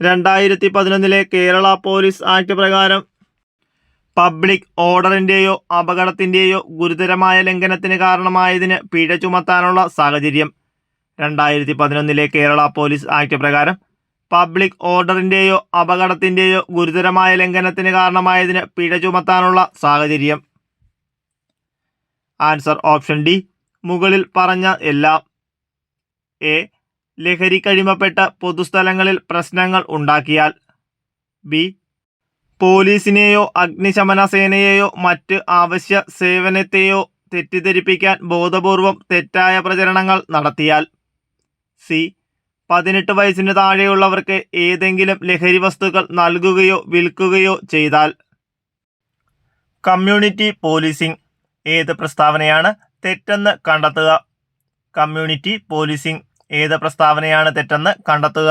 2011 കേരള പോലീസ് ആക്ട് പ്രകാരം പബ്ലിക് ഓർഡറിന്റെയോ അപകടത്തിന്റെയോ ഗുരുതരമായ ലംഘനത്തിന് കാരണമായതിന് പിഴ ചുമത്താനുള്ള സാഹചര്യം. 2011 കേരള പോലീസ് ആക്ട് പ്രകാരം പബ്ലിക് ഓർഡറിന്റെയോ അപകടത്തിന്റെയോ ഗുരുതരമായ ലംഘനത്തിന് കാരണമായതിന് പിഴ ചുമത്താനുള്ള സാഹചര്യം. ആൻസർ ഓപ്ഷൻ ഡി മുകളിൽ പറഞ്ഞ എല്ലാം. എ ലഹരിക്കടിമപ്പെട്ട് പൊതുസ്ഥലങ്ങളിൽ പ്രശ്നങ്ങൾ ഉണ്ടാക്കിയാൽ. ബി പോലീസിനെയോ അഗ്നിശമന സേനയെയോ മറ്റ് ആവശ്യ സേവനത്തെയോ തെറ്റിദ്ധരിപ്പിക്കാൻ ബോധപൂർവം തെറ്റായ പ്രചരണങ്ങൾ നടത്തിയാൽ. സി 18 വയസ്സിന് താഴെയുള്ളവർക്ക് ഏതെങ്കിലും ലഹരി വസ്തുക്കൾ നൽകുകയോ വിൽക്കുകയോ ചെയ്താൽ. കമ്മ്യൂണിറ്റി പോലീസിംഗ് ഏത് പ്രസ്താവനയാണ് തെറ്റെന്ന് കണ്ടെത്തുക? കമ്മ്യൂണിറ്റി പോലീസിംഗ് ഏത് പ്രസ്താവനയാണ് തെറ്റെന്ന് കണ്ടെത്തുക?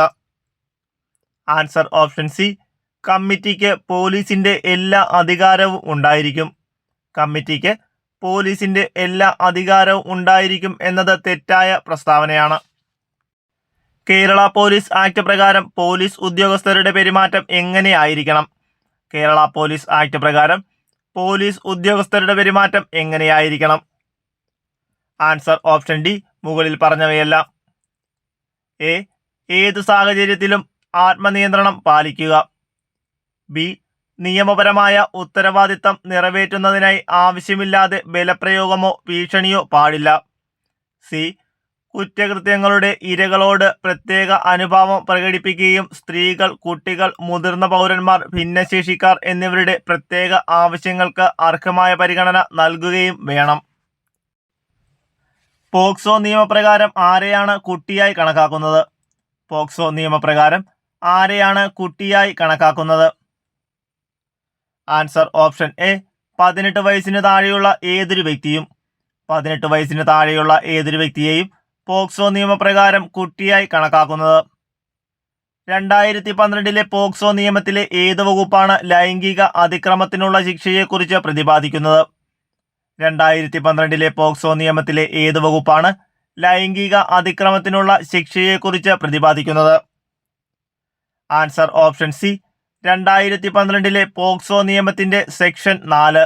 ആൻസർ ഓപ്ഷൻ സി കമ്മിറ്റിക്ക് പോലീസിന്റെ എല്ലാ അധികാരവും ഉണ്ടായിരിക്കും. കമ്മിറ്റിക്ക് പോലീസിന്റെ എല്ലാ അധികാരവും ഉണ്ടായിരിക്കും എന്നത് തെറ്റായ പ്രസ്താവനയാണ്. കേരള പോലീസ് ആക്ട് പ്രകാരം പോലീസ് ഉദ്യോഗസ്ഥരുടെ പെരുമാറ്റം എങ്ങനെയായിരിക്കണം? കേരള പോലീസ് ആക്ട് പ്രകാരം പോലീസ് ഉദ്യോഗസ്ഥരുടെ പെരുമാറ്റം എങ്ങനെയായിരിക്കണം? ആൻസർ ഓപ്ഷൻ ഡി മുകളിൽ പറഞ്ഞവയെല്ലാം. എ ഏതു സാഹചര്യത്തിലും ആത്മനിയന്ത്രണം പാലിക്കുക. ബി നിയമപരമായ ഉത്തരവാദിത്തം നിറവേറ്റുന്നതിനായി ആവശ്യമില്ലാതെ ബലപ്രയോഗമോ ഭീഷണിയോ പാടില്ല. സി കുറ്റകൃത്യങ്ങളുടെ ഇരകളോട് പ്രത്യേക അനുഭാവം പ്രകടിപ്പിക്കുകയും സ്ത്രീകൾ, കുട്ടികൾ, മുതിർന്ന പൗരന്മാർ, ഭിന്നശേഷിക്കാർ എന്നിവരുടെ പ്രത്യേക ആവശ്യങ്ങൾക്ക് അർഹമായ പരിഗണന നൽകുകയും വേണം. പോക്സോ നിയമപ്രകാരം ആരെയാണ് കുട്ടിയായി കണക്കാക്കുന്നത്? പോക്സോ നിയമപ്രകാരം ആരെയാണ് കുട്ടിയായി കണക്കാക്കുന്നത്? ആൻസർ ഓപ്ഷൻ എ 18 വയസ്സിന് താഴെയുള്ള ഏതൊരു വ്യക്തിയും. 18 വയസ്സിന് താഴെയുള്ള ഏതൊരു വ്യക്തിയെയും പോക്സോ നിയമപ്രകാരം കുട്ടിയായി കണക്കാക്കുന്നത്. 2012 പോക്സോ നിയമത്തിലെ ഏത് വകുപ്പാണ് ലൈംഗിക അതിക്രമത്തിനുള്ള ശിക്ഷയെക്കുറിച്ച് പ്രതിപാദിക്കുന്നത്? 2012 പോക്സോ നിയമത്തിലെ ഏത് വകുപ്പാണ് ലൈംഗിക അതിക്രമത്തിനുള്ള ശിക്ഷയെക്കുറിച്ച് പ്രതിപാദിക്കുന്നത്? ആൻസർ ഓപ്ഷൻ സി 2012 പോക്സോ നിയമത്തിന്റെ സെക്ഷൻ 4.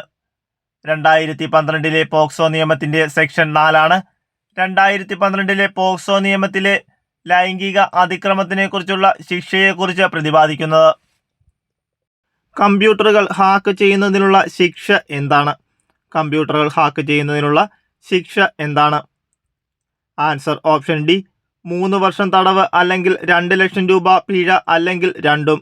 2012 പോക്സോ നിയമത്തിന്റെ സെക്ഷൻ 4 ആണ് 2012 പോക്സോ നിയമത്തിലെ ലൈംഗിക അതിക്രമത്തിനെക്കുറിച്ചുള്ള ശിക്ഷയെക്കുറിച്ച് പ്രതിപാദിക്കുന്നത്. കമ്പ്യൂട്ടറുകൾ ഹാക്ക് ചെയ്യുന്നതിനുള്ള ശിക്ഷ എന്താണ്? കമ്പ്യൂട്ടറുകൾ ഹാക്ക് ചെയ്യുന്നതിനുള്ള ശിക്ഷ എന്താണ്? ആൻസർ ഓപ്ഷൻ ഡി 3 വർഷം തടവ് അല്ലെങ്കിൽ 2 ലക്ഷം രൂപ പിഴ അല്ലെങ്കിൽ രണ്ടും.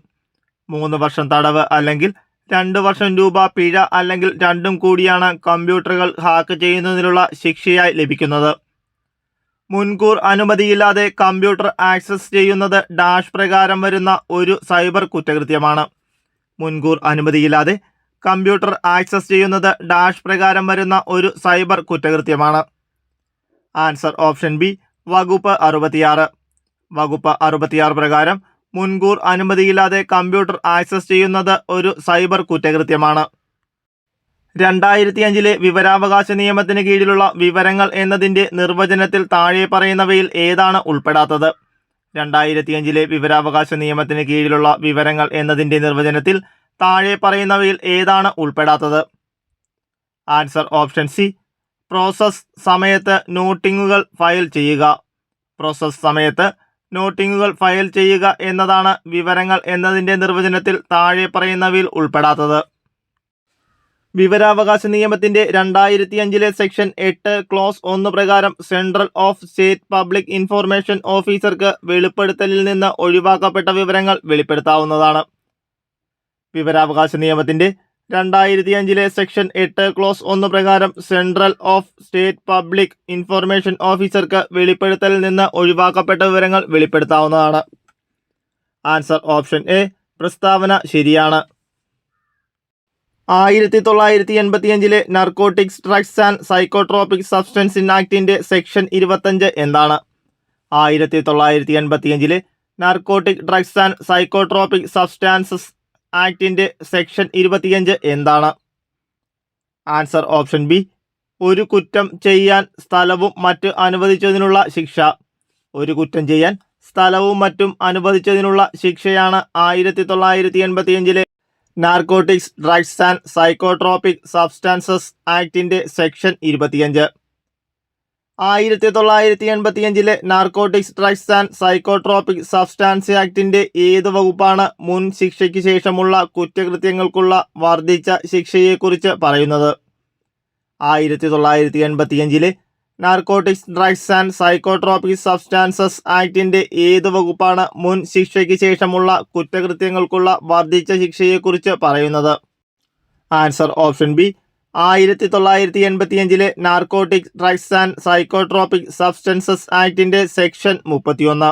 3 വർഷം തടവ് അല്ലെങ്കിൽ 2 വർഷം രൂപ പിഴ അല്ലെങ്കിൽ രണ്ടും കൂടിയാണ് കമ്പ്യൂട്ടറുകൾ ഹാക്ക് ചെയ്യുന്നതിനുള്ള ശിക്ഷയായി ലഭിക്കുന്നത്. മുൻകൂർ അനുമതിയില്ലാതെ കമ്പ്യൂട്ടർ ആക്സസ് ചെയ്യുന്നത് ഡാഷ് പ്രകാരം വരുന്ന ഒരു സൈബർ കുറ്റകൃത്യമാണ്. മുൻകൂർ അനുമതിയില്ലാതെ കമ്പ്യൂട്ടർ ആക്സസ് ചെയ്യുന്നത് ഡാഷ് പ്രകാരം വരുന്ന ഒരു സൈബർ കുറ്റകൃത്യമാണ്. ആൻസർ ഓപ്ഷൻ ബി വകുപ്പ് 66. വകുപ്പ് 66 പ്രകാരം മുൻകൂർ അനുമതിയില്ലാതെ കമ്പ്യൂട്ടർ ആക്സസ് ചെയ്യുന്നത് ഒരു സൈബർ കുറ്റകൃത്യമാണ്. 2005 വിവരാവകാശ നിയമത്തിന് കീഴിലുള്ള വിവരങ്ങൾ എന്നതിൻ്റെ നിർവചനത്തിൽ താഴെ പറയുന്നവയിൽ ഏതാണ് ഉൾപ്പെടാത്തത്? 2005 വിവരാവകാശ നിയമത്തിന് കീഴിലുള്ള വിവരങ്ങൾ എന്നതിൻ്റെ നിർവചനത്തിൽ താഴെ പറയുന്നവയിൽ ഏതാണ് ഉൾപ്പെടാത്തത്? ആൻസർ ഓപ്ഷൻ സി പ്രോസസ് സമയത്ത് നോട്ടിങ്ങുകൾ ഫയൽ ചെയ്യുക. പ്രോസസ് സമയത്ത് നോട്ടിങ്ങുകൾ ഫയൽ ചെയ്യുക എന്നതാണ് വിവരങ്ങൾ എന്നതിൻ്റെ നിർവചനത്തിൽ താഴെ പറയുന്നവയിൽ ഉൾപ്പെടാത്തത്. വിവരാവകാശ നിയമത്തിന്റെ 2005 സെക്ഷൻ 8 ക്ലോസ് 1 പ്രകാരം central of state public information ഓഫീസർക്ക് വെളിപ്പെടുത്തലിൽ നിന്ന് ഒഴിവാക്കപ്പെട്ട വിവരങ്ങൾ വെളിപ്പെടുത്താവുന്നതാണ്. വിവരാവകാശ നിയമത്തിന്റെ 2005 സെക്ഷൻ 8 ക്ലോസ് 1 പ്രകാരം central of state public information ഓഫീസർക്ക് വെളിപ്പെടുത്തലിൽ നിന്ന് ഒഴിവാക്കപ്പെട്ട വിവരങ്ങൾ വെളിപ്പെടുത്താവുന്നതാണ്. ആൻസർ ഓപ്ഷൻ എ പ്രസ്താവന ശരിയാണ്. 1985 narcotics drugs and psychotropic substance ആക്ടിന്റെ സെക്ഷൻ 25 എന്താണ്? 1985 narcotic drugs and psychotropic substances ആക്ടിന്റെ സെക്ഷൻ 25 എന്താണ്? ആൻസർ ഓപ്ഷൻ ബി ഒരു കുറ്റം ചെയ്യാൻ സ്ഥലവും മറ്റ് അനുവദിച്ചതിനുള്ള ശിക്ഷ. ഒരു കുറ്റം ചെയ്യാൻ സ്ഥലവും മറ്റും അനുവദിച്ചതിനുള്ള ശിക്ഷയാണ് 1985 narcotics drugs and psychotropic substances ആക്ടിന്റെ section 25. 1985 narcotics drugs and psychotropic substance ആക്ടിന്റെ ഏത് വകുപ്പാണ് മുൻ ശിക്ഷയ്ക്ക് ശേഷമുള്ള കുറ്റകൃത്യങ്ങൾക്കുള്ള വർദ്ധിച്ച ശിക്ഷയെക്കുറിച്ച് പറയുന്നത്? 1985 narcotics drugs and psychotropic substances ആക്ടിന്റെ ഏത് വകുപ്പാണ് മുൻ ശിക്ഷയ്ക്ക് ശേഷമുള്ള കുറ്റകൃത്യങ്ങൾക്കുള്ള വർദ്ധിച്ച ശിക്ഷയെക്കുറിച്ച് പറയുന്നത്? Answer option B 1985 narcotics drugs and psychotropic substances ആക്ടിന്റെ സെക്ഷൻ 31.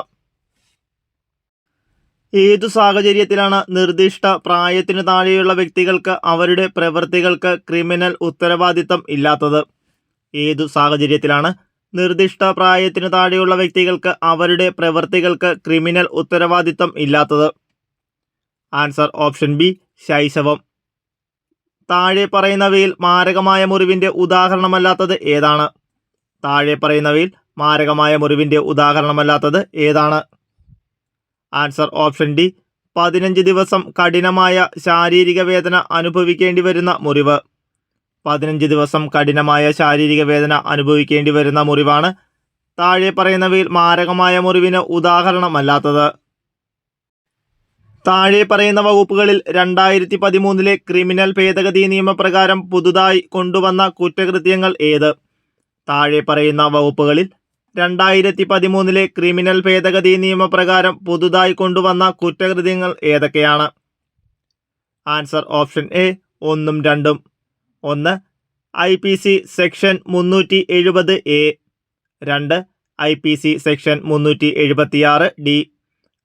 ഏതു സാഹചര്യത്തിലാണ് നിർദ്ദിഷ്ട പ്രായത്തിനു താഴെയുള്ള വ്യക്തികൾക്ക് അവരുടെ പ്രവൃത്തികൾക്ക് ക്രിമിനൽ ഉത്തരവാദിത്തം ഇല്ലാത്തത്? ഏതു സാഹചര്യത്തിലാണ് നിർദ്ദിഷ്ട പ്രായത്തിനു താഴെയുള്ള വ്യക്തികൾക്ക് അവരുടെ പ്രവൃത്തികൾക്ക് ക്രിമിനൽ ഉത്തരവാദിത്തം ഇല്ലാത്തത്? ആൻസർ ഓപ്ഷൻ ബി ശൈശവം. താഴെ പറയുന്നവയിൽ മാരകമായ മുറിവിന്റെ ഉദാഹരണമല്ലാത്തത് ഏതാണ്? താഴെ പറയുന്നവയിൽ മാരകമായ മുറിവിന്റെ ഉദാഹരണമല്ലാത്തത് ഏതാണ്? ആൻസർ ഓപ്ഷൻ ഡി 15 ദിവസം കഠിനമായ ശാരീരിക വേദന അനുഭവിക്കേണ്ടി വരുന്ന മുറിവ്. 15 ദിവസം കഠിനമായ ശാരീരിക വേദന അനുഭവിക്കേണ്ടി വരുന്ന മുറിവാണ് താഴെ പറയുന്നവയിൽ മാരകമായ മുറിവിന് ഉദാഹരണമല്ലാത്തത്. താഴെ പറയുന്ന വകുപ്പുകളിൽ 2013 ക്രിമിനൽ ഭേദഗതി നിയമപ്രകാരം പുതുതായി കൊണ്ടുവന്ന കുറ്റകൃത്യങ്ങൾ ഏത്? താഴെ പറയുന്ന വകുപ്പുകളിൽ 2013 ക്രിമിനൽ ഭേദഗതി നിയമപ്രകാരം പുതുതായി കൊണ്ടുവന്ന കുറ്റകൃത്യങ്ങൾ ഏതൊക്കെയാണ്? ആൻസർ ഓപ്ഷൻ എ 1ഉം 2ഉം. 1 IPC section 370A. 2 IPC section 376D.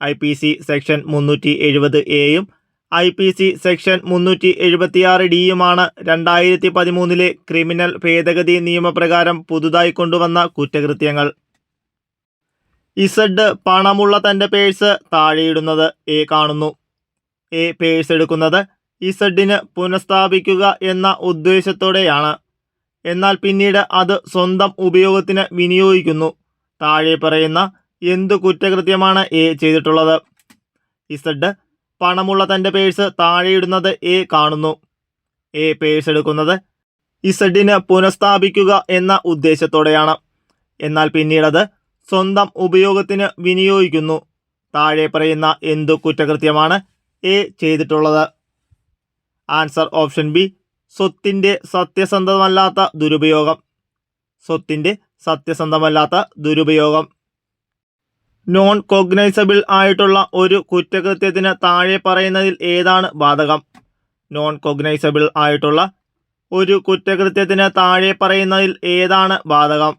IPC section 370Aയും IPC സെക്ഷൻ 376Dയുമാണ് 2013 ക്രിമിനൽ ഭേദഗതി നിയമപ്രകാരം പുതുതായി കൊണ്ടുവന്ന കുറ്റകൃത്യങ്ങൾ. ഇസഡ് പണമുള്ള തൻ്റെ പേഴ്സ് താഴെയിടുന്നത് എ കാണുന്നു. എ പേഴ്സ് എടുക്കുന്നത് ഇസഡിന് പുനഃസ്ഥാപിക്കുക എന്ന ഉദ്ദേശത്തോടെയാണ്. എന്നാൽ പിന്നീട് അത് സ്വന്തം ഉപയോഗത്തിന് വിനിയോഗിക്കുന്നു. താഴെ പറയുന്ന എന്തു കുറ്റകൃത്യമാണ് എ ചെയ്തിട്ടുള്ളത്? ഇസഡ് പണമുള്ള തൻ്റെ പേഴ്സ് താഴെയിടുന്നത് എ കാണുന്നു. എ പേഴ്സ് എടുക്കുന്നത് ഇസഡിന് പുനഃസ്ഥാപിക്കുക എന്ന ഉദ്ദേശത്തോടെയാണ്. എന്നാൽ പിന്നീടത് സ്വന്തം ഉപയോഗത്തിന് വിനിയോഗിക്കുന്നു. താഴെ പറയുന്ന എന്തു കുറ്റകൃത്യമാണ് എ ചെയ്തിട്ടുള്ളത്? ആൻസർ ഓപ്ഷൻ ബി, സ്വത്തിൻ്റെ സത്യസന്ധമല്ലാത്ത ദുരുപയോഗം. സ്വത്തിൻ്റെ സത്യസന്ധമല്ലാത്ത ദുരുപയോഗം. നോൺ കോഗ്നൈസബിൾ ആയിട്ടുള്ള ഒരു കുറ്റകൃത്യത്തിന് താഴെ പറയുന്നതിൽ ഏതാണ് ബാധകം? നോൺ കോഗ്നൈസബിൾ ആയിട്ടുള്ള ഒരു കുറ്റകൃത്യത്തിന് താഴെ പറയുന്നതിൽ ഏതാണ് ബാധകം?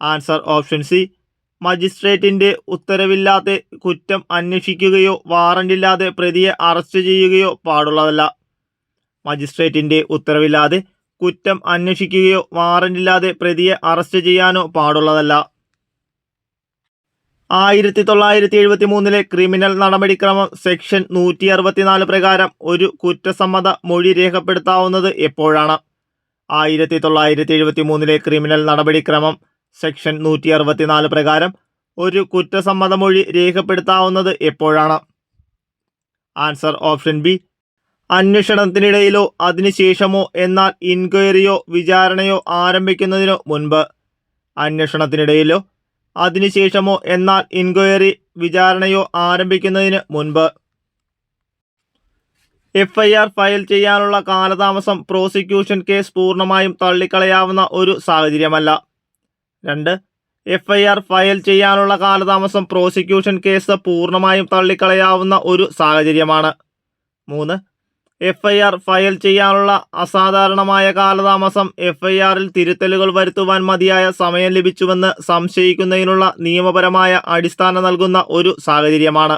ആൻസർ ഓപ്ഷൻ സി, മജിസ്ട്രേറ്റിൻ്റെ ഉത്തരവില്ലാതെ കുറ്റം അന്വേഷിക്കുകയോ വാറണ്ടില്ലാതെ പ്രതിയെ അറസ്റ്റ് ചെയ്യുകയോ പാടുള്ളതല്ല. മജിസ്ട്രേറ്റിൻ്റെ ഉത്തരവില്ലാതെ കുറ്റം അന്വേഷിക്കുകയോ വാറണ്ടില്ലാതെ പ്രതിയെ അറസ്റ്റ് ചെയ്യാനോ പാടുള്ളതല്ല. 1973 ക്രിമിനൽ നടപടിക്രമം സെക്ഷൻ 164 പ്രകാരം ഒരു കുറ്റസമ്മത മൊഴി രേഖപ്പെടുത്താവുന്നത് എപ്പോഴാണ്? 1973 ക്രിമിനൽ നടപടിക്രമം സെക്ഷൻ 164 പ്രകാരം ഒരു കുറ്റസമ്മത മൊഴി രേഖപ്പെടുത്താവുന്നത് എപ്പോഴാണ്? ആൻസർ ഓപ്ഷൻ ബി, അന്വേഷണത്തിനിടയിലോ അതിനുശേഷമോ, എന്നാൽ ഇൻക്വയറിയോ വിചാരണയോ ആരംഭിക്കുന്നതിനു മുൻപ്. അന്വേഷണത്തിനിടയിലോ അതിനുശേഷമോ, എന്നാൽ ഇൻക്വയറി വിചാരണയോ ആരംഭിക്കുന്നതിന് മുൻപ്. FIR ഫയൽ ചെയ്യാനുള്ള കാലതാമസം പ്രോസിക്യൂഷൻ കേസ് പൂർണ്ണമായും തള്ളിക്കളയാവുന്ന ഒരു സാഹചര്യമല്ല. 2. FIR ഫയൽ ചെയ്യാനുള്ള കാലതാമസം പ്രോസിക്യൂഷൻ കേസ് പൂർണ്ണമായും തള്ളിക്കളയാവുന്ന ഒരു സാഹചര്യമാണ്. 3. FIR ഫയൽ ചെയ്യാനുള്ള അസാധാരണമായ കാലതാമസം FIRൽ തിരുത്തലുകൾ വരുത്തുവാൻ മതിയായ സമയം ലഭിച്ചുവെന്ന് സംശയിക്കുന്നതിനുള്ള നിയമപരമായ അടിസ്ഥാനം നൽകുന്ന ഒരു സാഹചര്യമാണ്.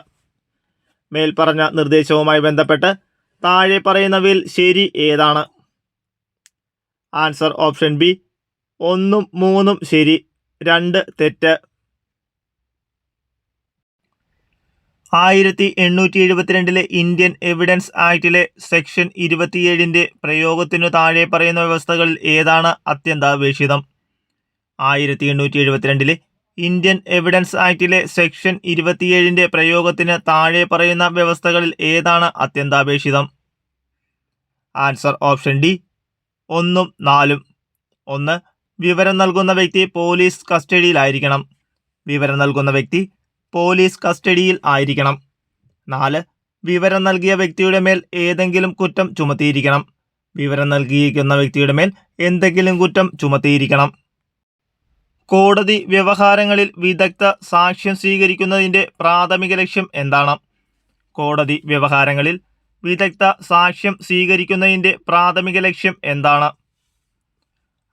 മേൽപ്പറഞ്ഞ നിർദ്ദേശവുമായി ബന്ധപ്പെട്ട് താഴെ പറയുന്നവയിൽ ശരി ഏതാണ്? ആൻസർ ഓപ്ഷൻ ബി, 1ഉം 3ഉം ശരി, 2 തെറ്റ്. 1872 ഇന്ത്യൻ എവിഡൻസ് ആക്ടിലെ സെക്ഷൻ 27 പ്രയോഗത്തിനു താഴെ പറയുന്ന വ്യവസ്ഥകളിൽ ഏതാണ് അത്യന്താപേക്ഷിതം? 1872 ഇന്ത്യൻ എവിഡൻസ് ആക്ടിലെ സെക്ഷൻ 27 പ്രയോഗത്തിന് താഴെ പറയുന്ന വ്യവസ്ഥകളിൽ ഏതാണ് അത്യന്താപേക്ഷിതം? ആൻസർ ഓപ്ഷൻ ഡി, 1ഉം 4ഉം. 1. വിവരം നൽകുന്ന വ്യക്തി പോലീസ് കസ്റ്റഡിയിലായിരിക്കണം. വിവരം നൽകുന്ന വ്യക്തി പോലീസ് കസ്റ്റഡിയിൽ ആയിരിക്കണം. 4. വിവരം നൽകിയ വ്യക്തിയുടെ മേൽ ഏതെങ്കിലും കുറ്റം ചുമത്തിയിരിക്കണം. വിവരം നൽകിയിരിക്കുന്ന വ്യക്തിയുടെ മേൽ എന്തെങ്കിലും കുറ്റം ചുമത്തിയിരിക്കണം. കോടതി വ്യവഹാരങ്ങളിൽ വിദഗ്ധ സാക്ഷ്യം സ്വീകരിക്കുന്നതിൻ്റെ പ്രാഥമിക ലക്ഷ്യം എന്താണ്? കോടതി വ്യവഹാരങ്ങളിൽ വിദഗ്ധ സാക്ഷ്യം സ്വീകരിക്കുന്നതിൻ്റെ പ്രാഥമിക ലക്ഷ്യം എന്താണ്?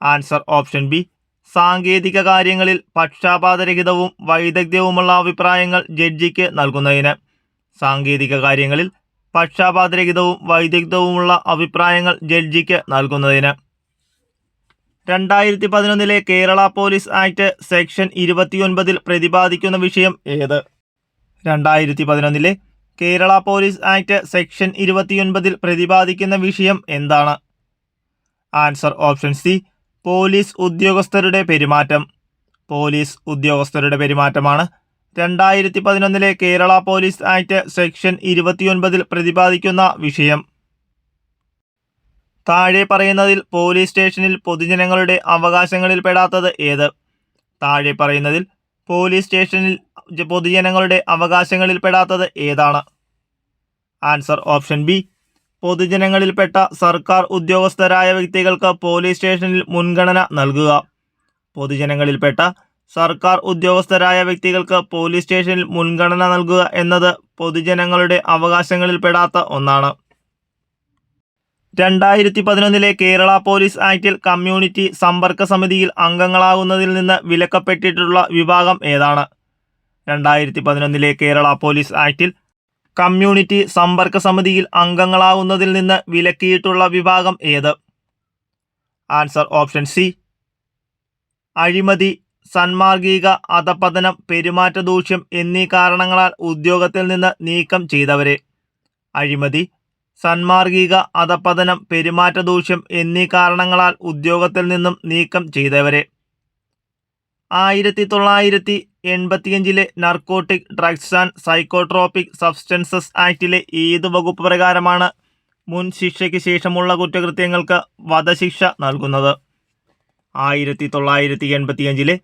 ആൻസർ ഓപ്ഷൻ ബി, സാങ്കേതിക കാര്യങ്ങളിൽ പക്ഷാപാതരഹിതവും വൈദഗ്ധ്യവുമുള്ള അഭിപ്രായങ്ങൾ ജഡ്ജിക്ക് നൽകുന്നതിന്. സാങ്കേതിക കാര്യങ്ങളിൽ പക്ഷാപാതരഹിതവും വൈദഗ്ധ്യവുമുള്ള അഭിപ്രായങ്ങൾ ജഡ്ജിക്ക് നൽകുന്നതിന്. 2011 കേരള പോലീസ് ആക്ട് സെക്ഷൻ 29 പ്രതിപാദിക്കുന്ന വിഷയം ഏത്? 2011 കേരള പോലീസ് ആക്ട് സെക്ഷൻ 29 പ്രതിപാദിക്കുന്ന വിഷയം എന്താണ്? ആൻസർ ഓപ്ഷൻ സി, പോലീസ് ഉദ്യോഗസ്ഥരുടെ പെരുമാറ്റം. പോലീസ് ഉദ്യോഗസ്ഥരുടെ പെരുമാറ്റമാണ് 2011 കേരള പോലീസ് ആക്ട് സെക്ഷൻ 29 പ്രതിപാദിക്കുന്ന വിഷയം. താഴെ പറയുന്നതിൽ പോലീസ് സ്റ്റേഷനിൽ പൊതുജനങ്ങളുടെ അവകാശങ്ങളിൽ പെടാത്തത് ഏത്? താഴെ പറയുന്നതിൽ പോലീസ് സ്റ്റേഷനിൽ പൊതുജനങ്ങളുടെ അവകാശങ്ങളിൽ പെടാത്തത് ഏതാണ്? ആൻസർ ഓപ്ഷൻ ബി, പൊതുജനങ്ങളിൽപ്പെട്ട സർക്കാർ ഉദ്യോഗസ്ഥരായ വ്യക്തികൾക്ക് പോലീസ് സ്റ്റേഷനിൽ മുൻഗണന നൽകുക. പൊതുജനങ്ങളിൽപ്പെട്ട സർക്കാർ ഉദ്യോഗസ്ഥരായ വ്യക്തികൾക്ക് പോലീസ് സ്റ്റേഷനിൽ മുൻഗണന നൽകുക എന്നത് പൊതുജനങ്ങളുടെ അവകാശങ്ങളിൽ പെടാത്ത ഒന്നാണ്. 2011 കേരള പോലീസ് ആക്ടിൽ കമ്മ്യൂണിറ്റി സമ്പർക്ക സമിതിയിൽ അംഗങ്ങളാകുന്നതിൽ നിന്ന് വിലക്കപ്പെട്ടിട്ടുള്ള വിഭാഗം ഏതാണ്? 2011 കേരള പോലീസ് ആക്ടിൽ കമ്മ്യൂണിറ്റി സമ്പർക്ക സമിതിയിൽ അംഗങ്ങളാകുന്നതിൽ നിന്ന് വിലക്കിയിട്ടുള്ള വിഭാഗം ഏത്? ആൻസർ ഓപ്ഷൻ സി, അഴിമതി, സന്മാർഗിക അധപതനം, പെരുമാറ്റദൂഷ്യം എന്നീ കാരണങ്ങളാൽ ഉദ്യോഗത്തിൽ നിന്ന് നീക്കം ചെയ്തവരെ. അഴിമതി, സന്മാർഗിക അധപതനം, പെരുമാറ്റദൂഷ്യം എന്നീ കാരണങ്ങളാൽ ഉദ്യോഗത്തിൽ നിന്നും നീക്കം ചെയ്തവരെ. 1985 narcotic drugs and psychotropic substances ആക്ടിലെ ഏത് വകുപ്പ് പ്രകാരമാണ് മുൻ ശിക്ഷയ്ക്ക് ശേഷമുള്ള കുറ്റകൃത്യങ്ങൾക്ക് വധശിക്ഷ നൽകുന്നത്? 1985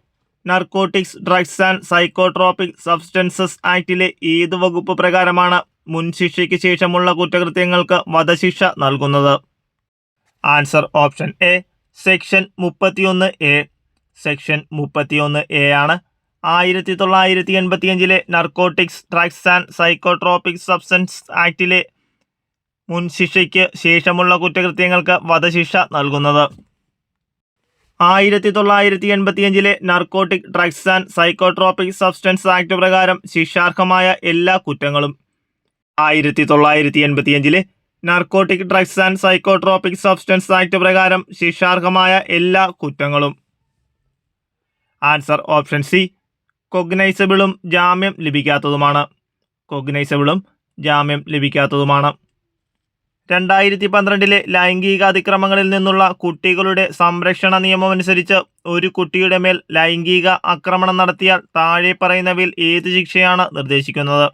narcotics, drugs and psychotropic substances ആക്ടിലെ ഏത് വകുപ്പ് പ്രകാരമാണ് മുൻശിക്ഷയ്ക്ക് ശേഷമുള്ള കുറ്റകൃത്യങ്ങൾക്ക് വധശിക്ഷ നൽകുന്നത്? Answer option A section 31A. Section 31A ആണ് 1985 narcotics, drugs and psychotropic substance ആക്ടിലെ മുൻശിക്ഷയ്ക്ക് ശേഷമുള്ള കുറ്റകൃത്യങ്ങൾക്ക് വധശിക്ഷ നൽകുന്നത്. 1985 narcotic, drugs and psychotropic substance act പ്രകാരം ശിക്ഷാർഹമായ എല്ലാ കുറ്റങ്ങളും 1985 narcotic, drugs and psychotropic substance act പ്രകാരം ശിക്ഷാർഹമായ എല്ലാ കുറ്റങ്ങളും. ആൻസർ ഓപ്ഷൻ സി കൊഗ്നൈസബിളും ജാമ്യം ലഭിക്കാത്തതുമാണ്. കൊഗ്നൈസബിളും ജാമ്യം ലഭിക്കാത്തതുമാണ്. 2012 ലൈംഗിക അതിക്രമങ്ങളിൽ നിന്നുള്ള കുട്ടികളുടെ സംരക്ഷണ നിയമമനുസരിച്ച് ഒരു കുട്ടിയുടെ മേൽ ലൈംഗിക ആക്രമണം നടത്തിയാൽ താഴെ പറയുന്നവയിൽ ഏത് ശിക്ഷയാണ് നിർദ്ദേശിക്കുന്നത്?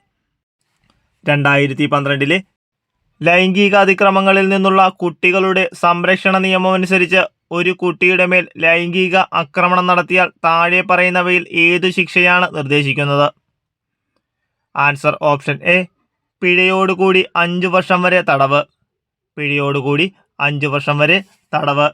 2012 ലൈംഗിക അതിക്രമങ്ങളിൽ നിന്നുള്ള കുട്ടികളുടെ സംരക്ഷണ നിയമമനുസരിച്ച് ഒരു കുട്ടിയുടെ മേൽ ലൈംഗിക ആക്രമണം നടത്തിയാൽ താഴെ പറയുന്നവയിൽ ഏത് ശിക്ഷയാണ് നിർദ്ദേശിക്കുന്നത്? ആൻസർ ഓപ്ഷൻ എ പിഴയോടുകൂടി 5 വർഷം വരെ തടവ്. പിഴയോടുകൂടി 5 വർഷം വരെ തടവ്.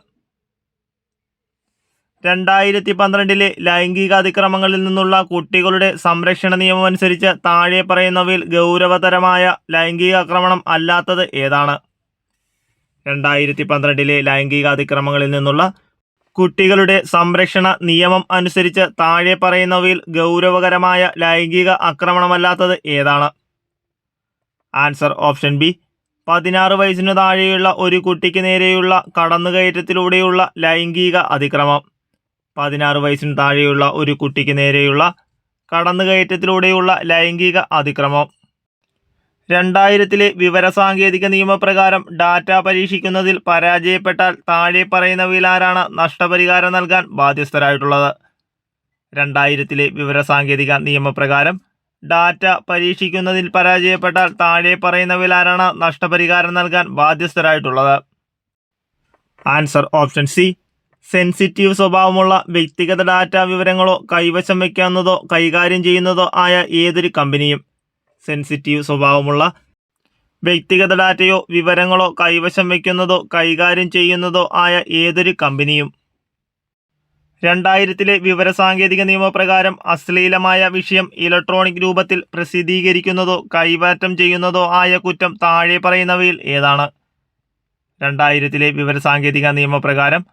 2012 ലൈംഗിക അതിക്രമങ്ങളിൽ നിന്നുള്ള കുട്ടികളുടെ സംരക്ഷണ നിയമമനുസരിച്ച് താഴെ പറയുന്നവയിൽ ഗൗരവതരമായ ലൈംഗിക ആക്രമണം അല്ലാത്തത് ഏതാണ്? 2012 ലൈംഗിക അതിക്രമങ്ങളിൽ നിന്നുള്ള കുട്ടികളുടെ സംരക്ഷണ നിയമം അനുസരിച്ച് താഴെ പറയുന്നവയിൽ ഗൗരവകരമായ ലൈംഗിക ആക്രമണമല്ലാത്തത് ഏതാണ്? ആൻസർ ഓപ്ഷൻ ബി 16 വയസ്സിനു താഴെയുള്ള ഒരു കുട്ടിക്ക് നേരെയുള്ള കടന്നുകയറ്റത്തിലൂടെയുള്ള ലൈംഗിക അതിക്രമം. 16 വയസ്സിന് താഴെയുള്ള ഒരു കുട്ടിക്ക് നേരെയുള്ള കടന്നുകയറ്റത്തിലൂടെയുള്ള ലൈംഗിക അതിക്രമം. 2000 വിവരസാങ്കേതിക നിയമപ്രകാരം ഡാറ്റ പരീക്ഷിക്കുന്നതിൽ പരാജയപ്പെട്ടാൽ താഴെ പറയുന്നവയിൽ ആരാണ് നഷ്ടപരിഹാരം നൽകാൻ ബാധ്യസ്ഥരായിട്ടുള്ളത്? 2000 വിവരസാങ്കേതിക നിയമപ്രകാരം ഡാറ്റ പരീക്ഷിക്കുന്നതിൽ പരാജയപ്പെട്ടാൽ താഴെ പറയുന്നവയിൽ ആരാണ് നഷ്ടപരിഹാരം നൽകാൻ ബാധ്യസ്ഥരായിട്ടുള്ളത്? ആൻസർ ഓപ്ഷൻ സി സെൻസിറ്റീവ് സ്വഭാവമുള്ള വ്യക്തിഗത ഡാറ്റ വിവരങ്ങളോ കൈവശം വയ്ക്കാവുന്നതോ കൈകാര്യം ചെയ്യുന്നതോ ആയ ഏതൊരു കമ്പനിയും. സെൻസിറ്റീവ് സ്വഭാവമുള്ള വ്യക്തിഗത ഡാറ്റയോ വിവരങ്ങളോ കൈവശം വയ്ക്കുന്നതോ കൈകാര്യം ചെയ്യുന്നതോ ആയ ഏതൊരു കമ്പനിയും. 2000 വിവരസാങ്കേതിക നിയമപ്രകാരം അശ്ലീലമായ വിഷയം ഇലക്ട്രോണിക് രൂപത്തിൽ പ്രസിദ്ധീകരിക്കുന്നതോ കൈമാറ്റം ചെയ്യുന്നതോ ആയ കുറ്റം താഴെ പറയുന്നവയിൽ ഏതാണ്? 2000 വിവരസാങ്കേതിക നിയമപ്രകാരം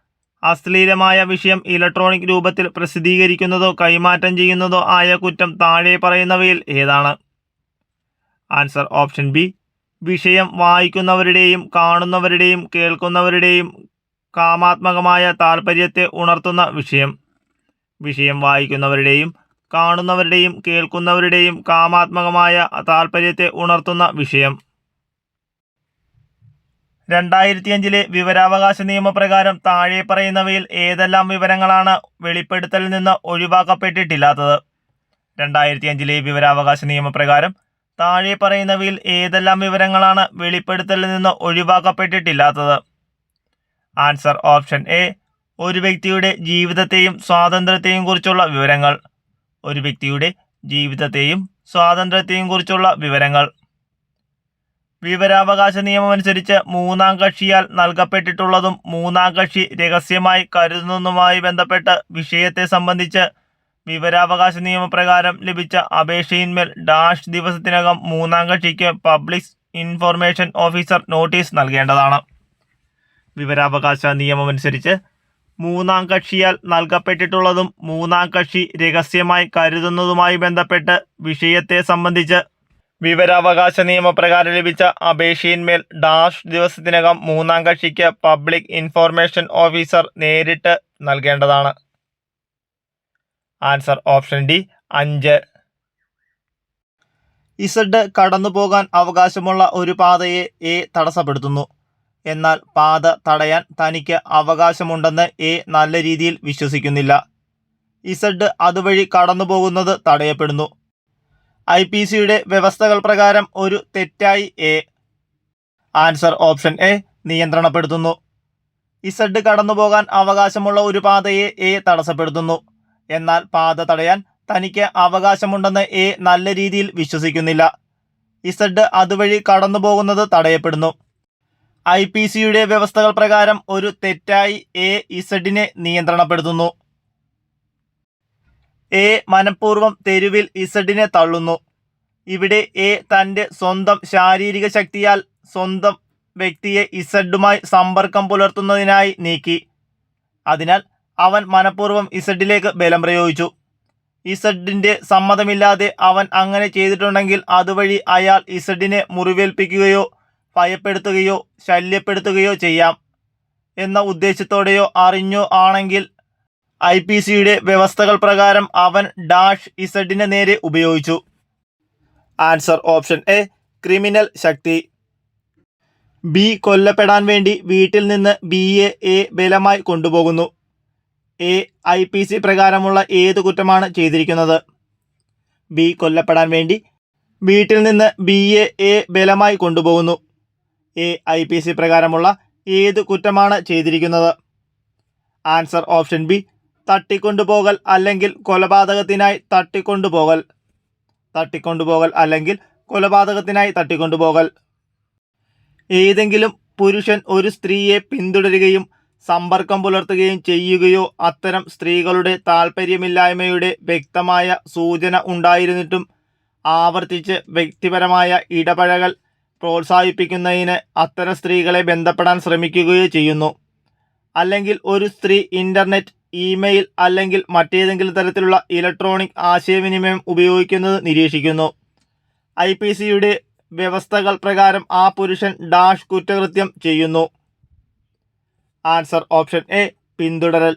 അശ്ലീലമായ വിഷയം ഇലക്ട്രോണിക് രൂപത്തിൽ പ്രസിദ്ധീകരിക്കുന്നതോ കൈമാറ്റം ചെയ്യുന്നതോ ആയ കുറ്റം താഴെ പറയുന്നവയിൽ ഏതാണ്? ആൻസർ ഓപ്ഷൻ ബി വിഷയം വായിക്കുന്നവരുടെയും കാണുന്നവരുടെയും കേൾക്കുന്നവരുടെയും കാമാത്മകമായ താൽപ്പര്യത്തെ ഉണർത്തുന്ന വിഷയം. വിഷയം വായിക്കുന്നവരുടെയും കാണുന്നവരുടെയും കേൾക്കുന്നവരുടെയും കാമാത്മകമായ താൽപ്പര്യത്തെ ഉണർത്തുന്ന വിഷയം. 2005 വിവരാവകാശ നിയമപ്രകാരം താഴെ പറയുന്നവയിൽ ഏതെല്ലാം വിവരങ്ങളാണ് വെളിപ്പെടുത്തലിൽ നിന്ന് ഒഴിവാക്കപ്പെട്ടിട്ടില്ലാത്തത്? 2005 വിവരാവകാശ നിയമപ്രകാരം താഴെ പറയുന്നവയിൽ ഏതെല്ലാം വിവരങ്ങളാണ് വെളിപ്പെടുത്തലിൽ നിന്ന് ഒഴിവാക്കപ്പെട്ടിട്ടില്ലാത്തത്? ആൻസർ ഓപ്ഷൻ എ ഒരു വ്യക്തിയുടെ ജീവിതത്തെയും സ്വാതന്ത്ര്യത്തെയും കുറിച്ചുള്ള വിവരങ്ങൾ. ഒരു വ്യക്തിയുടെ ജീവിതത്തെയും സ്വാതന്ത്ര്യത്തെയും കുറിച്ചുള്ള വിവരങ്ങൾ. വിവരാവകാശ നിയമമനുസരിച്ച് മൂന്നാം കക്ഷിയാൽ നൽകപ്പെട്ടിട്ടുള്ളതും മൂന്നാം കക്ഷി രഹസ്യമായി കരുതുന്നതുമായി ബന്ധപ്പെട്ട വിഷയത്തെ സംബന്ധിച്ച് വിവരാവകാശ നിയമപ്രകാരം ലഭിച്ച അപേക്ഷയിന്മേൽ ഡാഷ് ദിവസത്തിനകം മൂന്നാം കക്ഷിക്ക് പബ്ലിക് ഇൻഫർമേഷൻ ഓഫീസർ നോട്ടീസ് നൽകേണ്ടതാണ്. വിവരാവകാശ നിയമമനുസരിച്ച് മൂന്നാം കക്ഷിയാൽ നൽകപ്പെട്ടിട്ടുള്ളതും മൂന്നാം കക്ഷി രഹസ്യമായി കരുതുന്നതുമായി ബന്ധപ്പെട്ട് വിഷയത്തെ സംബന്ധിച്ച് വിവരാവകാശ നിയമപ്രകാരം ലഭിച്ച അപേക്ഷയിന്മേൽ ഡാഷ് ദിവസത്തിനകം മൂന്നാം കക്ഷിക്ക് പബ്ലിക് ഇൻഫർമേഷൻ ഓഫീസർ നേരിട്ട് നൽകേണ്ടതാണ്. Answer option D 5. ഇസഡ് കടന്നു പോകാൻ അവകാശമുള്ള ഒരു പാതയെ എ തടസ്സപ്പെടുത്തുന്നു. എന്നാൽ പാത തടയാൻ തനിക്ക് അവകാശമുണ്ടെന്ന് എ നല്ല രീതിയിൽ വിശ്വസിക്കുന്നില്ല. ഇസഡ് അതുവഴി കടന്നു പോകുന്നത് തടയപ്പെടുന്നു. IPCയുടെ വ്യവസ്ഥകൾ പ്രകാരം ഒരു തെറ്റായി എ. ആൻസർ ഓപ്ഷൻ എ നിയന്ത്രണപ്പെടുത്തുന്നു. ഇസഡ് കടന്നു പോകാൻ അവകാശമുള്ള ഒരു പാതയെ എ തടസ്സപ്പെടുത്തുന്നു. എന്നാൽ പാത തടയാൻ തനിക്ക് അവകാശമുണ്ടെന്ന് എ നല്ല രീതിയിൽ വിശ്വസിക്കുന്നില്ല. ഇസഡ് അതുവഴി കടന്നു പോകുന്നത് തടയപ്പെടുന്നു. IPCയുടെ വ്യവസ്ഥകൾ പ്രകാരം ഒരു തെറ്റായി എ ഇസഡിനെ നിയന്ത്രണപ്പെടുത്തുന്നു. എ മനഃപൂർവ്വം തെരുവിൽ ഇസഡിനെ തള്ളുന്നു. ഇവിടെ എ തൻ്റെ സ്വന്തം ശാരീരിക ശക്തിയാൽ സ്വന്തം വ്യക്തിയെ ഇസഡുമായി സമ്പർക്കം പുലർത്തുന്നതിനായി നീക്കി. അതിനാൽ അവൻ മനഃപൂർവ്വം ഇസഡിലേക്ക് ബലം പ്രയോഗിച്ചു. ഇസഡിൻ്റെ സമ്മതമില്ലാതെ അവൻ അങ്ങനെ ചെയ്തിട്ടുണ്ടെങ്കിൽ അതുവഴി അയാൾ ഇസഡിനെ മുറിവേൽപ്പിക്കുകയോ ഭയപ്പെടുത്തുകയോ ശല്യപ്പെടുത്തുകയോ ചെയ്യാം എന്ന ഉദ്ദേശത്തോടെയോ അറിഞ്ഞോ ആണെങ്കിൽ IPCയുടെ വ്യവസ്ഥകൾ പ്രകാരം അവൻ ഡാഷ് ഇസഡിന് നേരെ ഉപയോഗിച്ചു. ആൻസർ ഓപ്ഷൻ എ ക്രിമിനൽ ശക്തി. ബി കൊല്ലപ്പെടാൻ വേണ്ടി വീട്ടിൽ നിന്ന് ബിയെ എ ബലമായി കൊണ്ടുപോകുന്നു. എ IPC പ്രകാരമുള്ള ഏത് കുറ്റമാണ് ചെയ്തിരിക്കുന്നത്? ബി കൊല്ലപ്പെടാൻ വേണ്ടി വീട്ടിൽ നിന്ന് ബിയെ എ ബലമായി കൊണ്ടുപോകുന്നു. എ IPC പ്രകാരമുള്ള ഏത് കുറ്റമാണ് ചെയ്തിരിക്കുന്നത്? ആൻസർ ഓപ്ഷൻ ബി തട്ടിക്കൊണ്ടുപോകൽ അല്ലെങ്കിൽ കൊലപാതകത്തിനായി തട്ടിക്കൊണ്ടുപോകൽ. തട്ടിക്കൊണ്ടുപോകൽ അല്ലെങ്കിൽ കൊലപാതകത്തിനായി തട്ടിക്കൊണ്ടുപോകൽ. ഏതെങ്കിലും പുരുഷൻ ഒരു സ്ത്രീയെ പിന്തുടരുകയും സമ്പർക്കം പുലർത്തുകയും ചെയ്യുകയോ അത്തരം സ്ത്രീകളുടെ താൽപ്പര്യമില്ലായ്മയുടെ വ്യക്തമായ സൂചന ഉണ്ടായിരുന്നിട്ടും ആവർത്തിച്ച് വ്യക്തിപരമായ ഇടപഴകൽ പ്രോത്സാഹിപ്പിക്കുന്നതിന് അത്തരം സ്ത്രീകളെ ബന്ധപ്പെടാൻ ശ്രമിക്കുകയോ ചെയ്യുന്നു. അല്ലെങ്കിൽ ഒരു സ്ത്രീ ഇൻ്റർനെറ്റ്, ഇമെയിൽ അല്ലെങ്കിൽ മറ്റേതെങ്കിലും തരത്തിലുള്ള ഇലക്ട്രോണിക് ആശയവിനിമയം ഉപയോഗിക്കുന്നത് നിരീക്ഷിക്കുന്നു. IPCയുടെ വ്യവസ്ഥകൾ പ്രകാരം ആ പുരുഷൻ ഡാഷ് കുറ്റകൃത്യം ചെയ്യുന്നു. ആൻസർ ഓപ്ഷൻ എ പിന്തുടരൽ.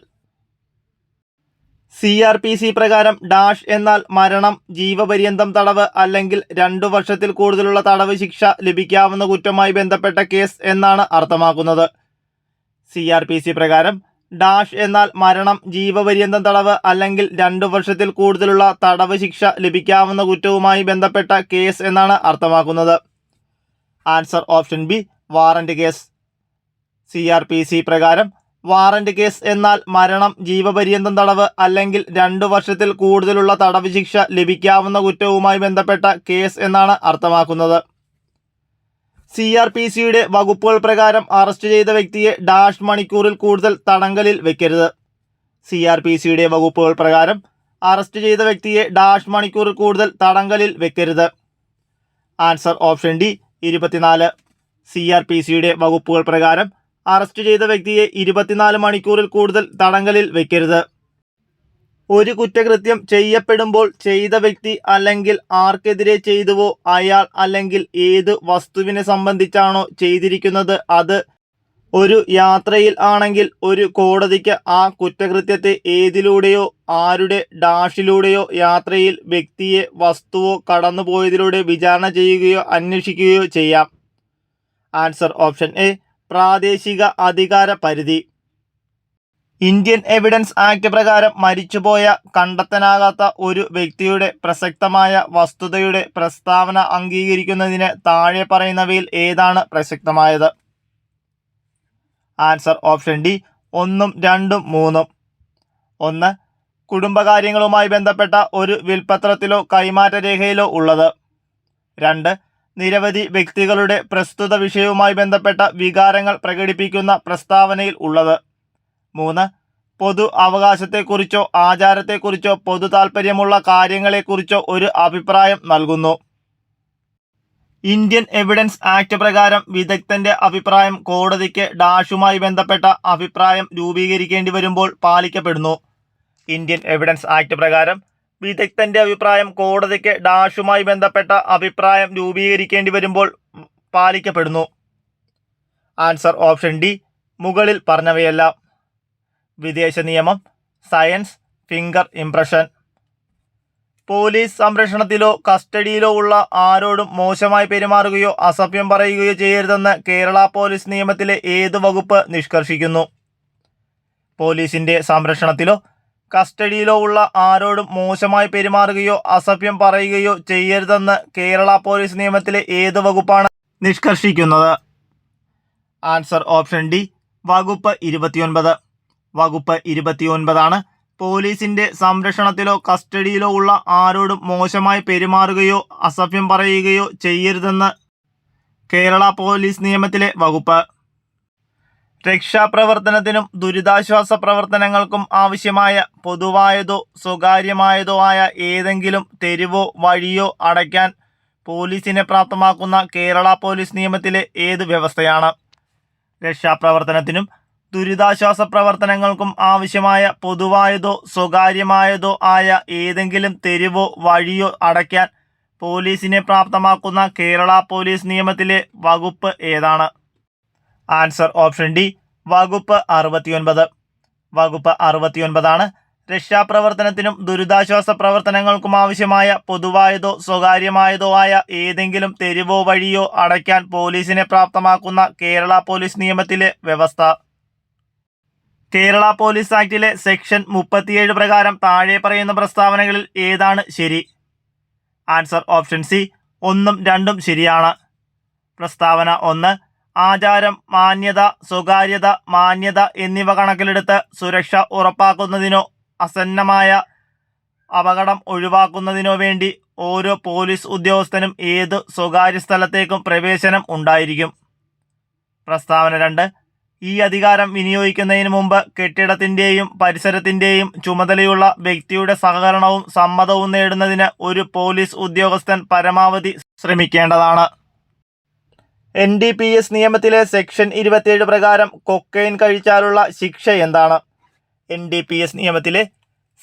CRPC പ്രകാരം ഡാഷ് എന്നാൽ മരണം, ജീവപര്യന്തം തടവ് അല്ലെങ്കിൽ 2 വർഷത്തിൽ കൂടുതലുള്ള തടവ് ശിക്ഷ ലഭിക്കാവുന്ന കുറ്റവുമായി ബന്ധപ്പെട്ട കേസ് എന്നാണ് അർത്ഥമാക്കുന്നത്. CRPC പ്രകാരം ഡാഷ് എന്നാൽ മരണം, ജീവപര്യന്തം തടവ് അല്ലെങ്കിൽ 2 വർഷത്തിൽ കൂടുതലുള്ള തടവ് ശിക്ഷ ലഭിക്കാവുന്ന കുറ്റവുമായി ബന്ധപ്പെട്ട കേസ് എന്നാണ് അർത്ഥമാക്കുന്നത്. Answer option B warrant case. CRPC പ്രകാരം വാറന്റ് കേസ് എന്നാൽ മരണം, ജീവപര്യന്തം തടവ് അല്ലെങ്കിൽ 2 വർഷത്തിൽ കൂടുതലുള്ള തടവ് ശിക്ഷ ലഭിക്കാവുന്ന കുറ്റവുമായി ബന്ധപ്പെട്ട കേസ് എന്നാണ് അർത്ഥമാക്കുന്നത്. CRPCയുടെ വകുപ്പുകൾ പ്രകാരം അറസ്റ്റ് ചെയ്ത വ്യക്തിയെ ഡാഷ് മണിക്കൂറിൽ കൂടുതൽ തടങ്കലിൽ വെക്കരുത്. CRPCയുടെ വകുപ്പുകൾ പ്രകാരം അറസ്റ്റ് ചെയ്ത വ്യക്തിയെ ഡാഷ് മണിക്കൂറിൽ കൂടുതൽ തടങ്കലിൽ വെക്കരുത്. Answer option D 24. CRPCയുടെ വകുപ്പുകൾ പ്രകാരം അറസ്റ്റ് ചെയ്ത വ്യക്തിയെ 24 മണിക്കൂറിൽ കൂടുതൽ തടങ്കലിൽ വെക്കരുത്. ഒരു കുറ്റകൃത്യം ചെയ്യപ്പെടുമ്പോൾ ചെയ്ത വ്യക്തി അല്ലെങ്കിൽ ആർക്കെതിരെ ചെയ്തുവോ അയാൾ അല്ലെങ്കിൽ ഏത് വസ്തുവിനെ സംബന്ധിച്ചാണോ ചെയ്തിരിക്കുന്നത് അത് ഒരു യാത്രയിൽ ആണെങ്കിൽ ഒരു കോടതിക്ക് ആ കുറ്റകൃത്യത്തെ ഏതിലൂടെയോ ആരുടെ ഡാഷിലൂടെയോ യാത്രയിൽ വ്യക്തിയെ വസ്തുവോ കടന്നുപോയതിലൂടെ വിചാരണ ചെയ്യുകയോ അന്വേഷിക്കുകയോ ചെയ്യാം. ആൻസർ ഓപ്ഷൻ എ പ്രാദേശിക അധികാര പരിധി. ഇന്ത്യൻ എവിഡൻസ് ആക്ട് പ്രകാരം മരിച്ചുപോയ കണ്ടെത്താനാകാത്ത ഒരു വ്യക്തിയുടെ പ്രസക്തമായ വസ്തുതയുടെ പ്രസ്താവന അംഗീകരിക്കുന്നതിന് താഴെ പറയുന്നവയിൽ ഏതാണ് പ്രസക്തമായത്? Answer option D 1, 2, 3. 1. കുടുംബകാര്യങ്ങളുമായി ബന്ധപ്പെട്ട ഒരു വിൽപ്പത്രത്തിലോ കൈമാറ്റ രേഖയിലോ ഉള്ളത്. 2. നിരവധി വ്യക്തികളുടെ പ്രസ്തുത വിഷയവുമായി ബന്ധപ്പെട്ട വികാരങ്ങൾ പ്രകടിപ്പിക്കുന്ന പ്രസ്താവനയിൽ ഉള്ളത്. 3. പൊതു അവകാശത്തെക്കുറിച്ചോ ആചാരത്തെക്കുറിച്ചോ പൊതു താൽപ്പര്യമുള്ള കാര്യങ്ങളെക്കുറിച്ചോ ഒരു അഭിപ്രായം നൽകുന്നു. ഇന്ത്യൻ എവിഡൻസ് ആക്ട് പ്രകാരം വിദഗ്ധന്റെ അഭിപ്രായം കോടതിക്ക് ഡാഷുമായി ബന്ധപ്പെട്ട അഭിപ്രായം രൂപീകരിക്കേണ്ടി വരുമ്പോൾ പാലിക്കപ്പെടുന്നു. ഇന്ത്യൻ എവിഡൻസ് ആക്ട് പ്രകാരം വിദഗ്ധന്റെ അഭിപ്രായം കോടതിക്ക് ഡാഷുമായി ബന്ധപ്പെട്ട അഭിപ്രായം രൂപീകരിക്കേണ്ടി വരുമ്പോൾ പാലിക്കപ്പെടുന്നു. ആൻസർ ഓപ്ഷൻ ഡി മുകളിൽ പറഞ്ഞവയെല്ലാം. വിദേശ നിയമം, സയൻസ്, ഫിംഗർ ഇംപ്രഷൻ. പോലീസ് സംരക്ഷണത്തിലോ കസ്റ്റഡിയിലോ ഉള്ള ആരോടും മോശമായി പെരുമാറുകയോ അസഭ്യം പറയുകയോ ചെയ്യരുതെന്ന് കേരള പോലീസ് നിയമത്തിലെ ഏത് വകുപ്പ് നിഷ്കർഷിക്കുന്നു? പോലീസിന്റെ സംരക്ഷണത്തിലോ കസ്റ്റഡിയിലോ ഉള്ള ആരോടും മോശമായി പെരുമാറുകയോ അസഭ്യം പറയുകയോ ചെയ്യരുതെന്ന് കേരള പോലീസ് നിയമത്തിലെ ഏത് വകുപ്പാണ് നിഷ്കർഷിക്കുന്നത്? ആൻസർ ഓപ്ഷൻ ഡി വകുപ്പ് 29. വകുപ്പ് 29 ആണ് പോലീസിന്റെ സംരക്ഷണത്തിലോ കസ്റ്റഡിയിലോ ഉള്ള ആരോടും മോശമായി പെരുമാറുകയോ അസഭ്യം പറയുകയോ ചെയ്യരുതെന്ന് കേരള പോലീസ് നിയമത്തിലെ വകുപ്പ്. രക്ഷാപ്രവർത്തനത്തിനും ദുരിതാശ്വാസ പ്രവർത്തനങ്ങൾക്കും ആവശ്യമായ പൊതുവായതോ സ്വകാര്യമായതോ ആയ ഏതെങ്കിലും തെരുവോ വഴിയോ അടയ്ക്കാൻ പോലീസിനെ പ്രാപ്തമാക്കുന്ന കേരള പോലീസ് നിയമത്തിലെ ഏത് വ്യവസ്ഥയാണ്? രക്ഷാപ്രവർത്തനത്തിനും ദുരിതാശ്വാസ പ്രവർത്തനങ്ങൾക്കും ആവശ്യമായ പൊതുവായതോ സ്വകാര്യമായതോ ആയ ഏതെങ്കിലും തെരുവോ വഴിയോ അടയ്ക്കാൻ പോലീസിനെ പ്രാപ്തമാക്കുന്ന കേരള പോലീസ് നിയമത്തിലെ വകുപ്പ് ഏതാണ്? ആൻസർ ഓപ്ഷൻ ഡി, വകുപ്പ് 69. വകുപ്പ് 69 രക്ഷാപ്രവർത്തനത്തിനും ദുരിതാശ്വാസ പ്രവർത്തനങ്ങൾക്കും ആവശ്യമായ പൊതുവായതോ സ്വകാര്യമായതോ ആയ ഏതെങ്കിലും തെരുവോ വഴിയോ അടയ്ക്കാൻ പോലീസിനെ പ്രാപ്തമാക്കുന്ന കേരള പോലീസ് നിയമത്തിലെ വ്യവസ്ഥ. കേരള പോലീസ് ആക്ടിലെ സെക്ഷൻ 37 പ്രകാരം താഴെ പറയുന്ന പ്രസ്താവനകളിൽ ഏതാണ് ശരി? ആൻസർ ഓപ്ഷൻ സി, 1ഉം 2ഉം ശരിയാണ്. പ്രസ്താവന 1, ആചാരം, മാന്യത, സ്വകാര്യത, മാന്യത എന്നിവ കണക്കിലെടുത്ത് സുരക്ഷ ഉറപ്പാക്കുന്നതിനോ ആസന്നമായ അപകടം ഒഴിവാക്കുന്നതിനോ വേണ്ടി ഓരോ പോലീസ് ഉദ്യോഗസ്ഥനും ഏത് സ്വകാര്യ സ്ഥലത്തേക്കും പ്രവേശനം ഉണ്ടായിരിക്കും. പ്രസ്താവന 2, ഈ അധികാരം വിനിയോഗിക്കുന്നതിന് മുമ്പ് കെട്ടിടത്തിൻ്റെയും പരിസരത്തിൻ്റെയും ചുമതലയുള്ള വ്യക്തിയുടെ സഹകരണവും സമ്മതവും നേടുന്നതിന് ഒരു പോലീസ് ഉദ്യോഗസ്ഥൻ പരമാവധി ശ്രമിക്കേണ്ടതാണ്. NDPS നിയമത്തിലെ സെക്ഷൻ 27 പ്രകാരം കൊക്കൈൻ കഴിച്ചാലുള്ള ശിക്ഷ എന്താണ്? NDPS നിയമത്തിലെ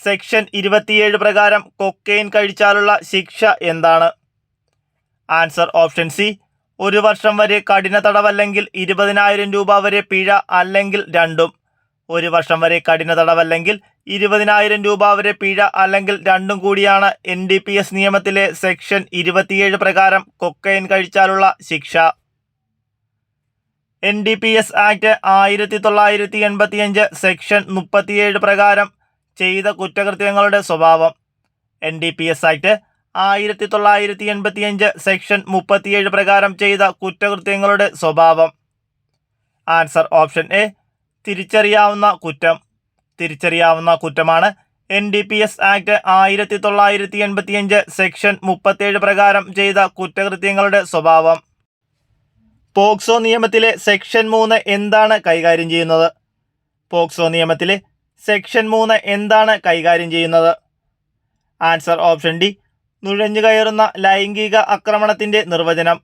സെക്ഷൻ 27 പ്രകാരം കൊക്കൈൻ കഴിച്ചാലുള്ള ശിക്ഷ എന്താണ്? ആൻസർ ഓപ്ഷൻ സി, 1 വർഷം വരെ കഠിന തടവല്ലെങ്കിൽ 20,000 രൂപ വരെ പിഴ, അല്ലെങ്കിൽ രണ്ടും. 1 വർഷം വരെ കഠിന തടവല്ലെങ്കിൽ 20,000 രൂപ വരെ പിഴ, അല്ലെങ്കിൽ രണ്ടും കൂടിയാണ് NDPS നിയമത്തിലെ സെക്ഷൻ 27 പ്രകാരം കൊക്കൈൻ കഴിച്ചാലുള്ള ശിക്ഷ. NDPS ആക്ട് 1985 സെക്ഷൻ 37 പ്രകാരം ചെയ്ത കുറ്റകൃത്യങ്ങളുടെ സ്വഭാവം. NDPS ആക്ട് 1985 സെക്ഷൻ 37 പ്രകാരം ചെയ്ത കുറ്റകൃത്യങ്ങളുടെ സ്വഭാവം. ആൻസർ ഓപ്ഷൻ എ, തിരിച്ചറിയാവുന്ന കുറ്റം. തിരിച്ചറിയാവുന്ന കുറ്റമാണ് NDPS ആക്ട് 1985 സെക്ഷൻ 37 പ്രകാരം ചെയ്ത കുറ്റകൃത്യങ്ങളുടെ സ്വഭാവം. പോക്സോ നിയമത്തിലെ സെക്ഷൻ 3 എന്താണ് കൈകാര്യം ചെയ്യുന്നത്? പോക്സോ നിയമത്തിലെ സെക്ഷൻ 3 എന്താണ് കൈകാര്യം ചെയ്യുന്നത്? ആൻസർ ഓപ്ഷൻ ഡി, നുഴഞ്ഞുകയറുന്ന ലൈംഗിക ആക്രമണത്തിൻ്റെ നിർവചനം.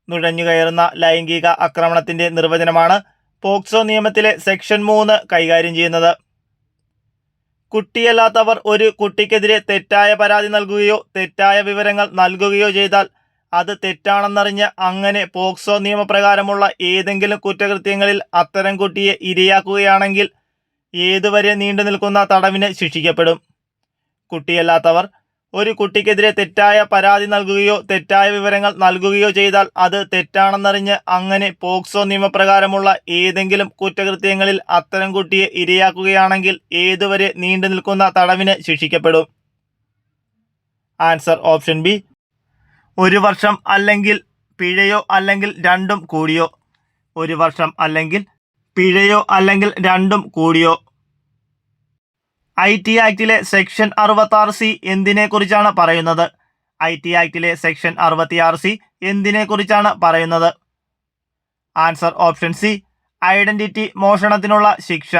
നുഴഞ്ഞുകയറുന്ന ലൈംഗിക ആക്രമണത്തിൻ്റെ നിർവചനമാണ് പോക്സോ നിയമത്തിലെ സെക്ഷൻ 3 കൈകാര്യം ചെയ്യുന്നത്. കുട്ടിയല്ലാത്തവർ ഒരു കുട്ടിക്കെതിരെ തെറ്റായ പരാതി നൽകുകയോ തെറ്റായ വിവരങ്ങൾ നൽകുകയോ ചെയ്താൽ അത് തെറ്റാണെന്നറിഞ്ഞ് അങ്ങനെ പോക്സോ നിയമപ്രകാരമുള്ള ഏതെങ്കിലും കുറ്റകൃത്യങ്ങളിൽ അത്തരം കുട്ടിയെ ഇരയാക്കുകയാണെങ്കിൽ ഏതുവരെ നീണ്ടു നിൽക്കുന്ന തടവിന് ശിക്ഷിക്കപ്പെടും. കുട്ടിയല്ലാത്തവർ ഒരു കുട്ടിക്കെതിരെ തെറ്റായ പരാതി നൽകുകയോ തെറ്റായ വിവരങ്ങൾ നൽകുകയോ ചെയ്താൽ അത് തെറ്റാണെന്നറിഞ്ഞ് അങ്ങനെ പോക്സോ നിയമപ്രകാരമുള്ള ഏതെങ്കിലും കുറ്റകൃത്യങ്ങളിൽ അത്തരം കുട്ടിയെ ഇരയാക്കുകയാണെങ്കിൽ ഏതുവരെ നീണ്ടു നിൽക്കുന്ന തടവിന് ശിക്ഷിക്കപ്പെടും. ആൻസർ ഓപ്ഷൻ ബി, 1 വർഷം അല്ലെങ്കിൽ പിഴയോ അല്ലെങ്കിൽ രണ്ടും കൂടിയോ. 1 വർഷം അല്ലെങ്കിൽ പിഴയോ അല്ലെങ്കിൽ രണ്ടും കൂടിയോ. IT ആക്ടിലെ സെക്ഷൻ 66C എന്തിനെക്കുറിച്ചാണ് പറയുന്നത്? IT ആക്ടിലെ സെക്ഷൻ 66C എന്തിനെക്കുറിച്ചാണ് പറയുന്നത്? ആൻസർ ഓപ്ഷൻ സി, ഐഡന്റിറ്റി മോഷണത്തിനുള്ള ശിക്ഷ.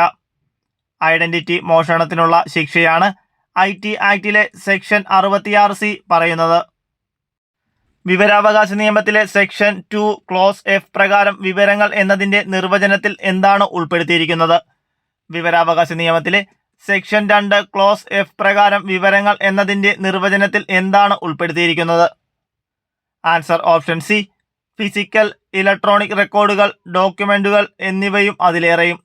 ഐഡന്റിറ്റി മോഷണത്തിനുള്ള ശിക്ഷയാണ് IT ആക്ടിലെ സെക്ഷൻ 66C പറയുന്നത്. വിവരാവകാശ നിയമത്തിലെ സെക്ഷൻ 2 ക്ലോസ് F പ്രകാരം വിവരങ്ങൾ എന്നതിൻ്റെ നിർവചനത്തിൽ എന്താണ് ഉൾപ്പെടുത്തിയിരിക്കുന്നത്? വിവരാവകാശ നിയമത്തിലെ സെക്ഷൻ 2 ക്ലോസ് F പ്രകാരം വിവരങ്ങൾ എന്നതിൻ്റെ നിർവചനത്തിൽ എന്താണ് ഉൾപ്പെടുത്തിയിരിക്കുന്നത്? Answer option C, physical, electronic റെക്കോർഡുകൾ, ഡോക്യുമെന്റുകൾ എന്നിവയും അതിലേറെയും.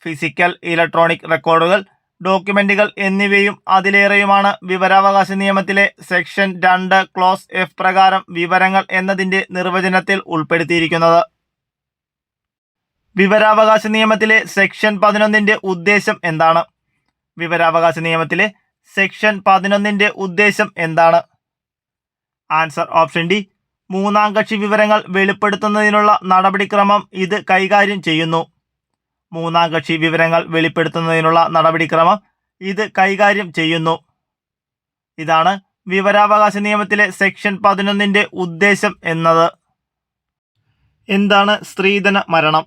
ഫിസിക്കൽ, ഇലക്ട്രോണിക് റെക്കോർഡുകൾ, ഡോക്യുമെന്റുകൾ എന്നിവയും അതിലേറെയുമാണ് വിവരാവകാശ നിയമത്തിലെ സെക്ഷൻ 2 ക്ലോസ് F പ്രകാരം വിവരങ്ങൾ എന്നതിൻ്റെ നിർവചനത്തിൽ ഉൾപ്പെടുത്തിയിരിക്കുന്നത്. വിവരാവകാശ നിയമത്തിലെ സെക്ഷൻ 11ന്റെ ഉദ്ദേശം എന്താണ്? വിവരാവകാശ നിയമത്തിലെ സെക്ഷൻ 11ന്റെ ഉദ്ദേശം എന്താണ്? ആൻസർ ഓപ്ഷൻ ഡി, മൂന്നാം കക്ഷി വിവരങ്ങൾ വെളിപ്പെടുത്തുന്നതിനുള്ള നടപടിക്രമം ഇത് കൈകാര്യം ചെയ്യുന്നു. മൂന്നാം കക്ഷി വിവരങ്ങൾ വെളിപ്പെടുത്തുന്നതിനുള്ള നടപടിക്രമം ഇത് കൈകാര്യം ചെയ്യുന്നു? ഇതാണ് വിവരാവകാശ നിയമത്തിലെ സെക്ഷൻ 11ന്റെ ഉദ്ദേശം എന്നത്. എന്താണ് സ്ത്രീധന മരണം?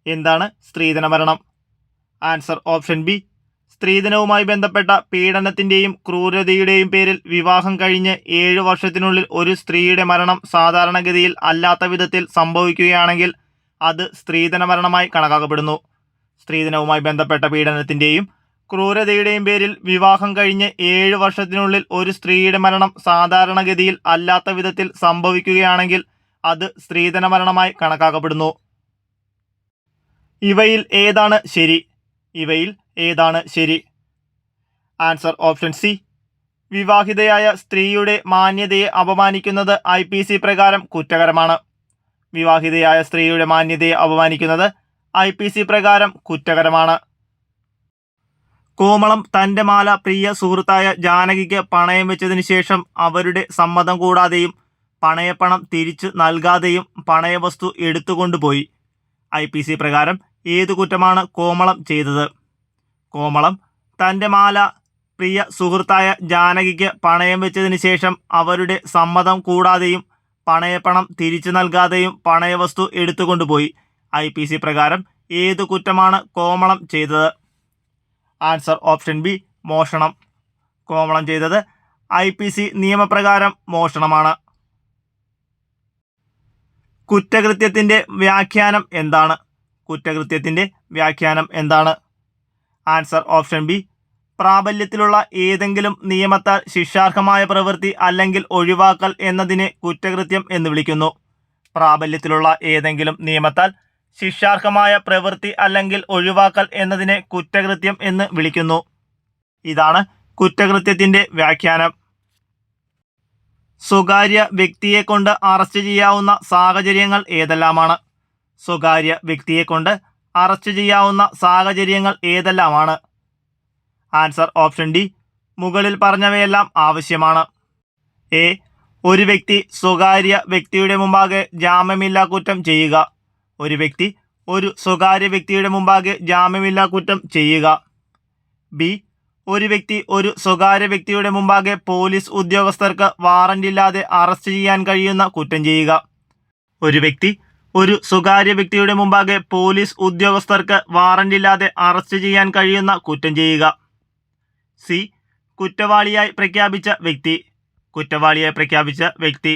എന്താണ് സ്ത്രീധന മരണം? Answer option B. സ്ത്രീധനവുമായി ബന്ധപ്പെട്ട പീഡനത്തിന്റെയും ക്രൂരതയുടെയും പേരിൽ വിവാഹം കഴിഞ്ഞ് 7 വർഷത്തിനുള്ളിൽ ഒരു സ്ത്രീയുടെ മരണം സാധാരണഗതിയിൽ അല്ലാത്ത വിധത്തിൽ സംഭവിക്കുകയാണെങ്കിൽ അത് സ്ത്രീധന മരണമായി കണക്കാക്കപ്പെടുന്നു. സ്ത്രീധനവുമായി ബന്ധപ്പെട്ട പീഡനത്തിന്റെയും ക്രൂരതയുടെയും പേരിൽ വിവാഹം കഴിഞ്ഞ് 7 വർഷത്തിനുള്ളിൽ ഒരു സ്ത്രീയുടെ മരണം സാധാരണഗതിയിൽ അല്ലാത്ത വിധത്തിൽ സംഭവിക്കുകയാണെങ്കിൽ അത് സ്ത്രീധന മരണമായി കണക്കാക്കപ്പെടുന്നു. ഇവയിൽ ഏതാണ് ശരി? ഇവയിൽ ഏതാണ് ശരി? Answer option C. വിവാഹിതയായ സ്ത്രീയുടെ മാന്യതയെ അപമാനിക്കുന്നത് IPC പ്രകാരം കുറ്റകരമാണ്. വിവാഹിതയായ സ്ത്രീയുടെ മാന്യതയെ അപമാനിക്കുന്നത് IPC പ്രകാരം കുറ്റകരമാണ്. കോമളം തൻ്റെ മാല പ്രിയ സുഹൃത്തായ ജാനകിക്ക് പണയം വെച്ചതിന് ശേഷം അവരുടെ സമ്മതം കൂടാതെയും പണയപ്പണം തിരിച്ചു നൽകാതെയും പണയവസ്തു എടുത്തുകൊണ്ടുപോയി. IPC പ്രകാരം ഏതു കുറ്റമാണ് കോമളം ചെയ്തത്? കോമളം തൻ്റെ മാല പ്രിയ സുഹൃത്തായ ജാനകിക്ക് പണയം വെച്ചതിന് ശേഷം അവരുടെ സമ്മതം കൂടാതെയും പണയപ്പണം തിരിച്ചു നൽകാതെയും പണയവസ്തു എടുത്തുകൊണ്ടുപോയി. IPC പ്രകാരം ഏതു കുറ്റമാണ് കോമളം ചെയ്തത്? Answer option B. മോഷണം. കോമളം ചെയ്തത് IPC നിയമപ്രകാരം മോഷണമാണ്. കുറ്റകൃത്യത്തിന്റെ വ്യാഖ്യാനം എന്താണ്? കുറ്റകൃത്യത്തിന്റെ വ്യാഖ്യാനം എന്താണ്? Answer option B. പ്രാബല്യത്തിലുള്ള ഏതെങ്കിലും നിയമത്താൽ ശിക്ഷാർഹമായ പ്രവൃത്തി അല്ലെങ്കിൽ ഒഴിവാക്കൽ എന്നതിനെ കുറ്റകൃത്യം എന്ന് വിളിക്കുന്നു. പ്രാബല്യത്തിലുള്ള ഏതെങ്കിലും നിയമത്താൽ ശിക്ഷാർഹമായ പ്രവൃത്തി അല്ലെങ്കിൽ ഒഴിവാക്കൽ എന്നതിനെ കുറ്റകൃത്യം എന്ന് വിളിക്കുന്നു. ഇതാണ് കുറ്റകൃത്യത്തിന്റെ വ്യാഖ്യാനം. സ്വകാര്യ വ്യക്തിയെ കൊണ്ട് അറസ്റ്റ് ചെയ്യാവുന്ന സാഹചര്യങ്ങൾ ഏതെല്ലാമാണ്? സ്വകാര്യ വ്യക്തിയെ കൊണ്ട് അറസ്റ്റ് ചെയ്യാവുന്ന സാഹചര്യങ്ങൾ ഏതെല്ലാമാണ്? Answer option D. മുകളിൽ പറഞ്ഞവയെല്ലാം ആവശ്യമാണ്. എ. ഒരു വ്യക്തി സ്വകാര്യ വ്യക്തിയുടെ മുമ്പാകെ ജാമ്യമില്ലാ കുറ്റം ചെയ്യുക. ഒരു വ്യക്തി ഒരു സ്വകാര്യ വ്യക്തിയുടെ മുമ്പാകെ ജാമ്യമില്ലാ കുറ്റം ചെയ്യുക. ബി. ഒരു വ്യക്തി ഒരു സ്വകാര്യ വ്യക്തിയുടെ മുമ്പാകെ പോലീസ് ഉദ്യോഗസ്ഥർക്ക് വാറന്റില്ലാതെ അറസ്റ്റ് ചെയ്യാൻ കഴിയുന്ന കുറ്റം ചെയ്യുക. ഒരു വ്യക്തി ഒരു സ്വകാര്യ വ്യക്തിയുടെ മുമ്പാകെ പോലീസ് ഉദ്യോഗസ്ഥർക്ക് വാറന്റില്ലാതെ അറസ്റ്റ് ചെയ്യാൻ കഴിയുന്ന കുറ്റം ചെയ്യുക. സി. കുറ്റവാളിയായി പ്രഖ്യാപിച്ച വ്യക്തി. കുറ്റവാളിയായി പ്രഖ്യാപിച്ച വ്യക്തി.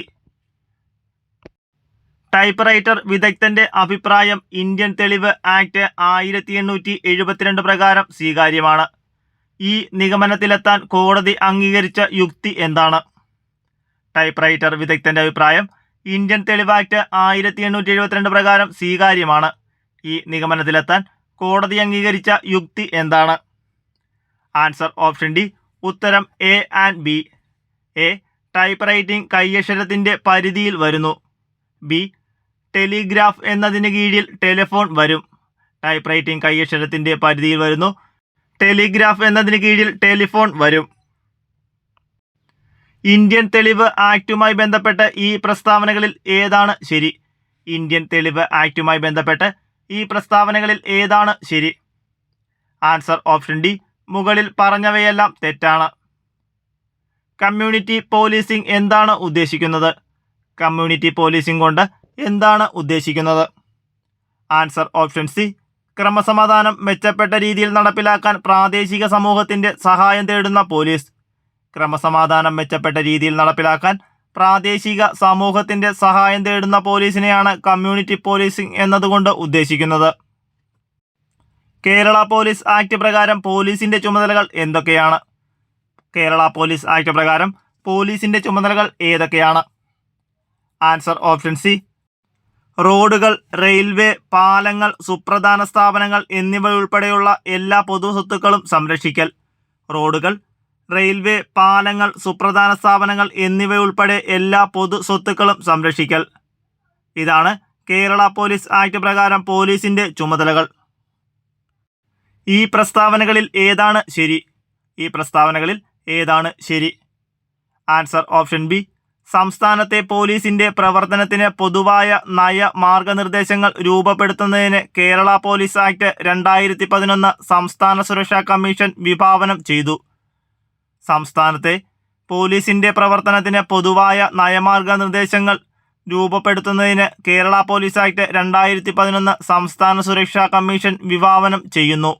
ടൈപ്പ് റൈറ്റർ വിദഗ്ധന്റെ അഭിപ്രായം ഇന്ത്യൻ തെളിവ് ആക്ട് 1872 പ്രകാരം സ്വീകാര്യമാണ്. ഈ നിഗമനത്തിലെത്താൻ കോടതി അംഗീകരിച്ച യുക്തി എന്താണ്? ടൈപ്പ് റൈറ്റർ വിദഗ്ധന്റെ അഭിപ്രായം ഇന്ത്യൻ തെളിവ് ആക്ട് 1872 പ്രകാരം സ്വീകാര്യമാണ്. ഈ നിഗമനത്തിലെത്താൻ കോടതി അംഗീകരിച്ച യുക്തി എന്താണ്? Answer option D. ഉത്തരം A and B. A. Type writing കൈയക്ഷരത്തിന്റെ പരിധിയിൽ വരുന്നു. ബി. ടെലിഗ്രാഫ് എന്നതിന് കീഴിൽ ടെലിഫോൺ വരും. ടൈപ്പ് റൈറ്റിംഗ് കൈയക്ഷരത്തിന്റെ പരിധിയിൽ വരുന്നു. ടെലിഗ്രാഫ് എന്നതിന് കീഴിൽ ടെലിഫോൺ വരും. ഇന്ത്യൻ തെളിവ് ആക്ടുമായി ബന്ധപ്പെട്ട് ഈ പ്രസ്താവനകളിൽ ഏതാണ് ശരി? ഇന്ത്യൻ തെളിവ് ആക്ടുമായി ബന്ധപ്പെട്ട് ഈ പ്രസ്താവനകളിൽ ഏതാണ് ശരി? Answer option D. മുകളിൽ പറഞ്ഞവയെല്ലാം തെറ്റാണ്. കമ്മ്യൂണിറ്റി പോലീസിംഗ് എന്താണ് ഉദ്ദേശിക്കുന്നത്? കമ്മ്യൂണിറ്റി പോലീസിംഗ് കൊണ്ട് എന്താണ് ഉദ്ദേശിക്കുന്നത്? Answer option C. ക്രമസമാധാനം മെച്ചപ്പെട്ട രീതിയിൽ നടപ്പിലാക്കാൻ പ്രാദേശിക സമൂഹത്തിന്റെ സഹായം തേടുന്ന പോലീസ്. ക്രമസമാധാനം മെച്ചപ്പെട്ട രീതിയിൽ നടപ്പിലാക്കാൻ പ്രാദേശിക സമൂഹത്തിന്റെ സഹായം തേടുന്ന പോലീസിനെയാണ് കമ്മ്യൂണിറ്റി പോലീസിംഗ് എന്നതുകൊണ്ട് ഉദ്ദേശിക്കുന്നത്. കേരള പോലീസ് ആക്ട് പ്രകാരം പോലീസിന്റെ ചുമതലകൾ എന്തൊക്കെയാണ്? കേരള പോലീസ് ആക്ട് പ്രകാരം പോലീസിന്റെ ചുമതലകൾ ഏതൊക്കെയാണ്? Answer option C. റോഡുകൾ, റെയിൽവേ, പാലങ്ങൾ, സുപ്രധാന സ്ഥാപനങ്ങൾ എന്നിവയുൾപ്പെടെയുള്ള എല്ലാ പൊതു സ്വത്തുക്കളും സംരക്ഷിക്കൽ. റോഡുകൾ, റെയിൽവേ, പാലങ്ങൾ, സുപ്രധാന സ്ഥാപനങ്ങൾ എന്നിവയുൾപ്പെടെ എല്ലാ പൊതു സ്വത്തുക്കളും സംരക്ഷിക്കൽ. ഇതാണ് കേരള പോലീസ് ആക്ട് പ്രകാരം പോലീസിന്റെ ചുമതലകൾ. ഈ പ്രസ്താവനകളിൽ ഏതാണ് ശരി? ഈ പ്രസ്താവനകളിൽ ഏതാണ് ശരി? Answer option B. സംസ്ഥാനത്തെ പോലീസിന്റെ പ്രവർത്തനത്തിന് പൊതുവായ നയ മാർഗനിർദ്ദേശങ്ങൾ രൂപപ്പെടുത്തുന്നതിന് കേരള പോലീസ് ആക്ട് 2011 സംസ്ഥാന സുരക്ഷാ കമ്മീഷൻ വിഭാവനം ചെയ്തു. സംസ്ഥാനത്തെ പോലീസിന്റെ പ്രവർത്തനത്തിന് പൊതുവായ നയമാർഗനിർദ്ദേശങ്ങൾ രൂപപ്പെടുത്തുന്നതിന് കേരള പോലീസ് ആക്ട് 2011 സംസ്ഥാന സുരക്ഷാ കമ്മീഷൻ വിഭാവനം ചെയ്യുന്നു.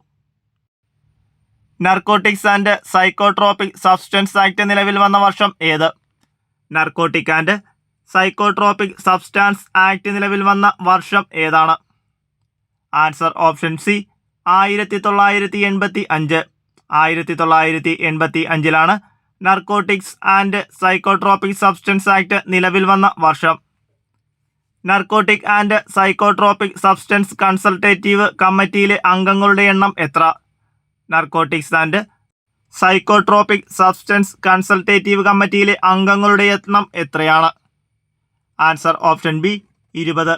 Narcotics and psychotropic substance act നിലവിൽ വന്ന വർഷം ഏത്? Narcotic and psychotropic substance act നിലവിൽ വന്ന വർഷം ഏതാണ്? Answer option C 1985. 1985 narcotics and psychotropic substance act നിലവിൽ വന്ന വർഷം. Narcotic and psychotropic substance consultative കമ്മിറ്റിയിലെ അംഗങ്ങളുടെ എണ്ണം എത്ര? Narcotics and psychotropic substance consultative കമ്മിറ്റിയിലെ അംഗങ്ങളുടെ എണ്ണം എത്രയാണ്? Answer option B 20.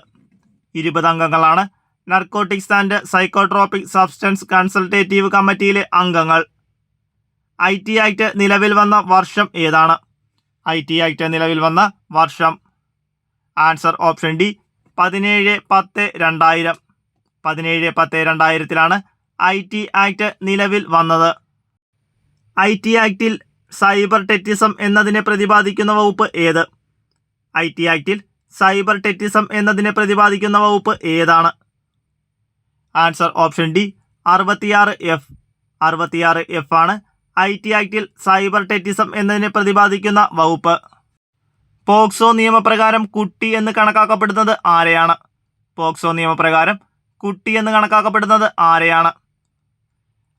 20 അംഗങ്ങളാണ് narcotics and psychotropic substance consultative കമ്മിറ്റിയിലെ അംഗങ്ങൾ. IT ആക്ട് നിലവിൽ വന്ന വർഷം ഏതാണ്? IT ആക്ട് നിലവിൽ വന്ന വർഷം. Answer option D 17/10/2000. 17/10/2000 IT act നിലവിൽ വന്നത്. IT ആക്ടിൽ സൈബർ ടെററിസം എന്നതിനെ പ്രതിപാദിക്കുന്ന വകുപ്പ് ഏത്? IT ആക്ടിൽ സൈബർ ടെററിസം എന്നതിനെ പ്രതിപാദിക്കുന്ന വകുപ്പ് ഏതാണ്? Answer option D 66F. 66F ആണ് IT ആക്ടിൽ സൈബർ ടെററിസം എന്നതിനെ പ്രതിപാദിക്കുന്ന വകുപ്പ്. പോക്സോ നിയമപ്രകാരം കുട്ടി എന്ന് കണക്കാക്കപ്പെടുന്നത് ആരെയാണ്? പോക്സോ നിയമപ്രകാരം കുട്ടി എന്ന് കണക്കാക്കപ്പെടുന്നത് ആരെയാണ്?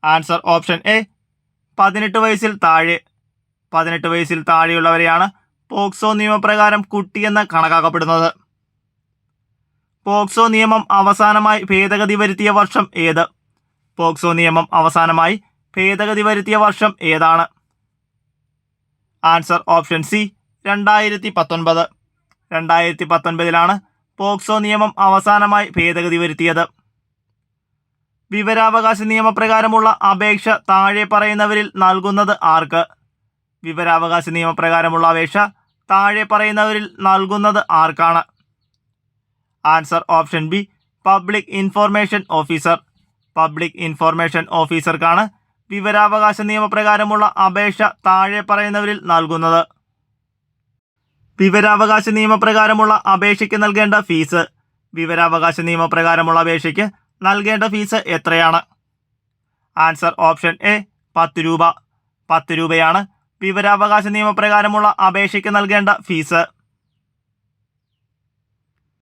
ആൻസർ ഓപ്ഷൻ എ 18 വയസ്സിൽ താഴെ. 18 വയസ്സിൽ താഴെയുള്ളവരെയാണ് പോക്സോ നിയമപ്രകാരം കുട്ടിയെന്ന് കണക്കാക്കപ്പെടുന്നത്. പോക്സോ നിയമം അവസാനമായി ഭേദഗതി വരുത്തിയ വർഷം ഏത്? പോക്സോ നിയമം അവസാനമായി ഭേദഗതി വരുത്തിയ വർഷം ഏതാണ്? Answer option C 2019. 2019 പോക്സോ നിയമം അവസാനമായി ഭേദഗതി വരുത്തിയത്. വിവരാവകാശ നിയമപ്രകാരമുള്ള അപേക്ഷ താഴെ പറയുന്നവരിൽ നൽകുന്നത് ആർക്ക്? വിവരാവകാശ നിയമപ്രകാരമുള്ള അപേക്ഷ താഴെ പറയുന്നവരിൽ നൽകുന്നത് ആർക്കാണ്? Answer option B public information officer. Public information ഓഫീസർക്കാണ് വിവരാവകാശ നിയമപ്രകാരമുള്ള അപേക്ഷ താഴെ പറയുന്നവരിൽ നൽകുന്നത്. വിവരാവകാശ നിയമപ്രകാരമുള്ള അപേക്ഷയ്ക്ക് നൽകേണ്ട ഫീസ്. വിവരാവകാശ നിയമപ്രകാരമുള്ള അപേക്ഷയ്ക്ക് നൽകേണ്ട ഫീസ് എത്രയാണ്? ആൻസർ ഓപ്ഷൻ എ 10 രൂപ. 10 രൂപയാണ് വിവരാവകാശ നിയമപ്രകാരമുള്ള അപേക്ഷയ്ക്ക് നൽകേണ്ട ഫീസ്.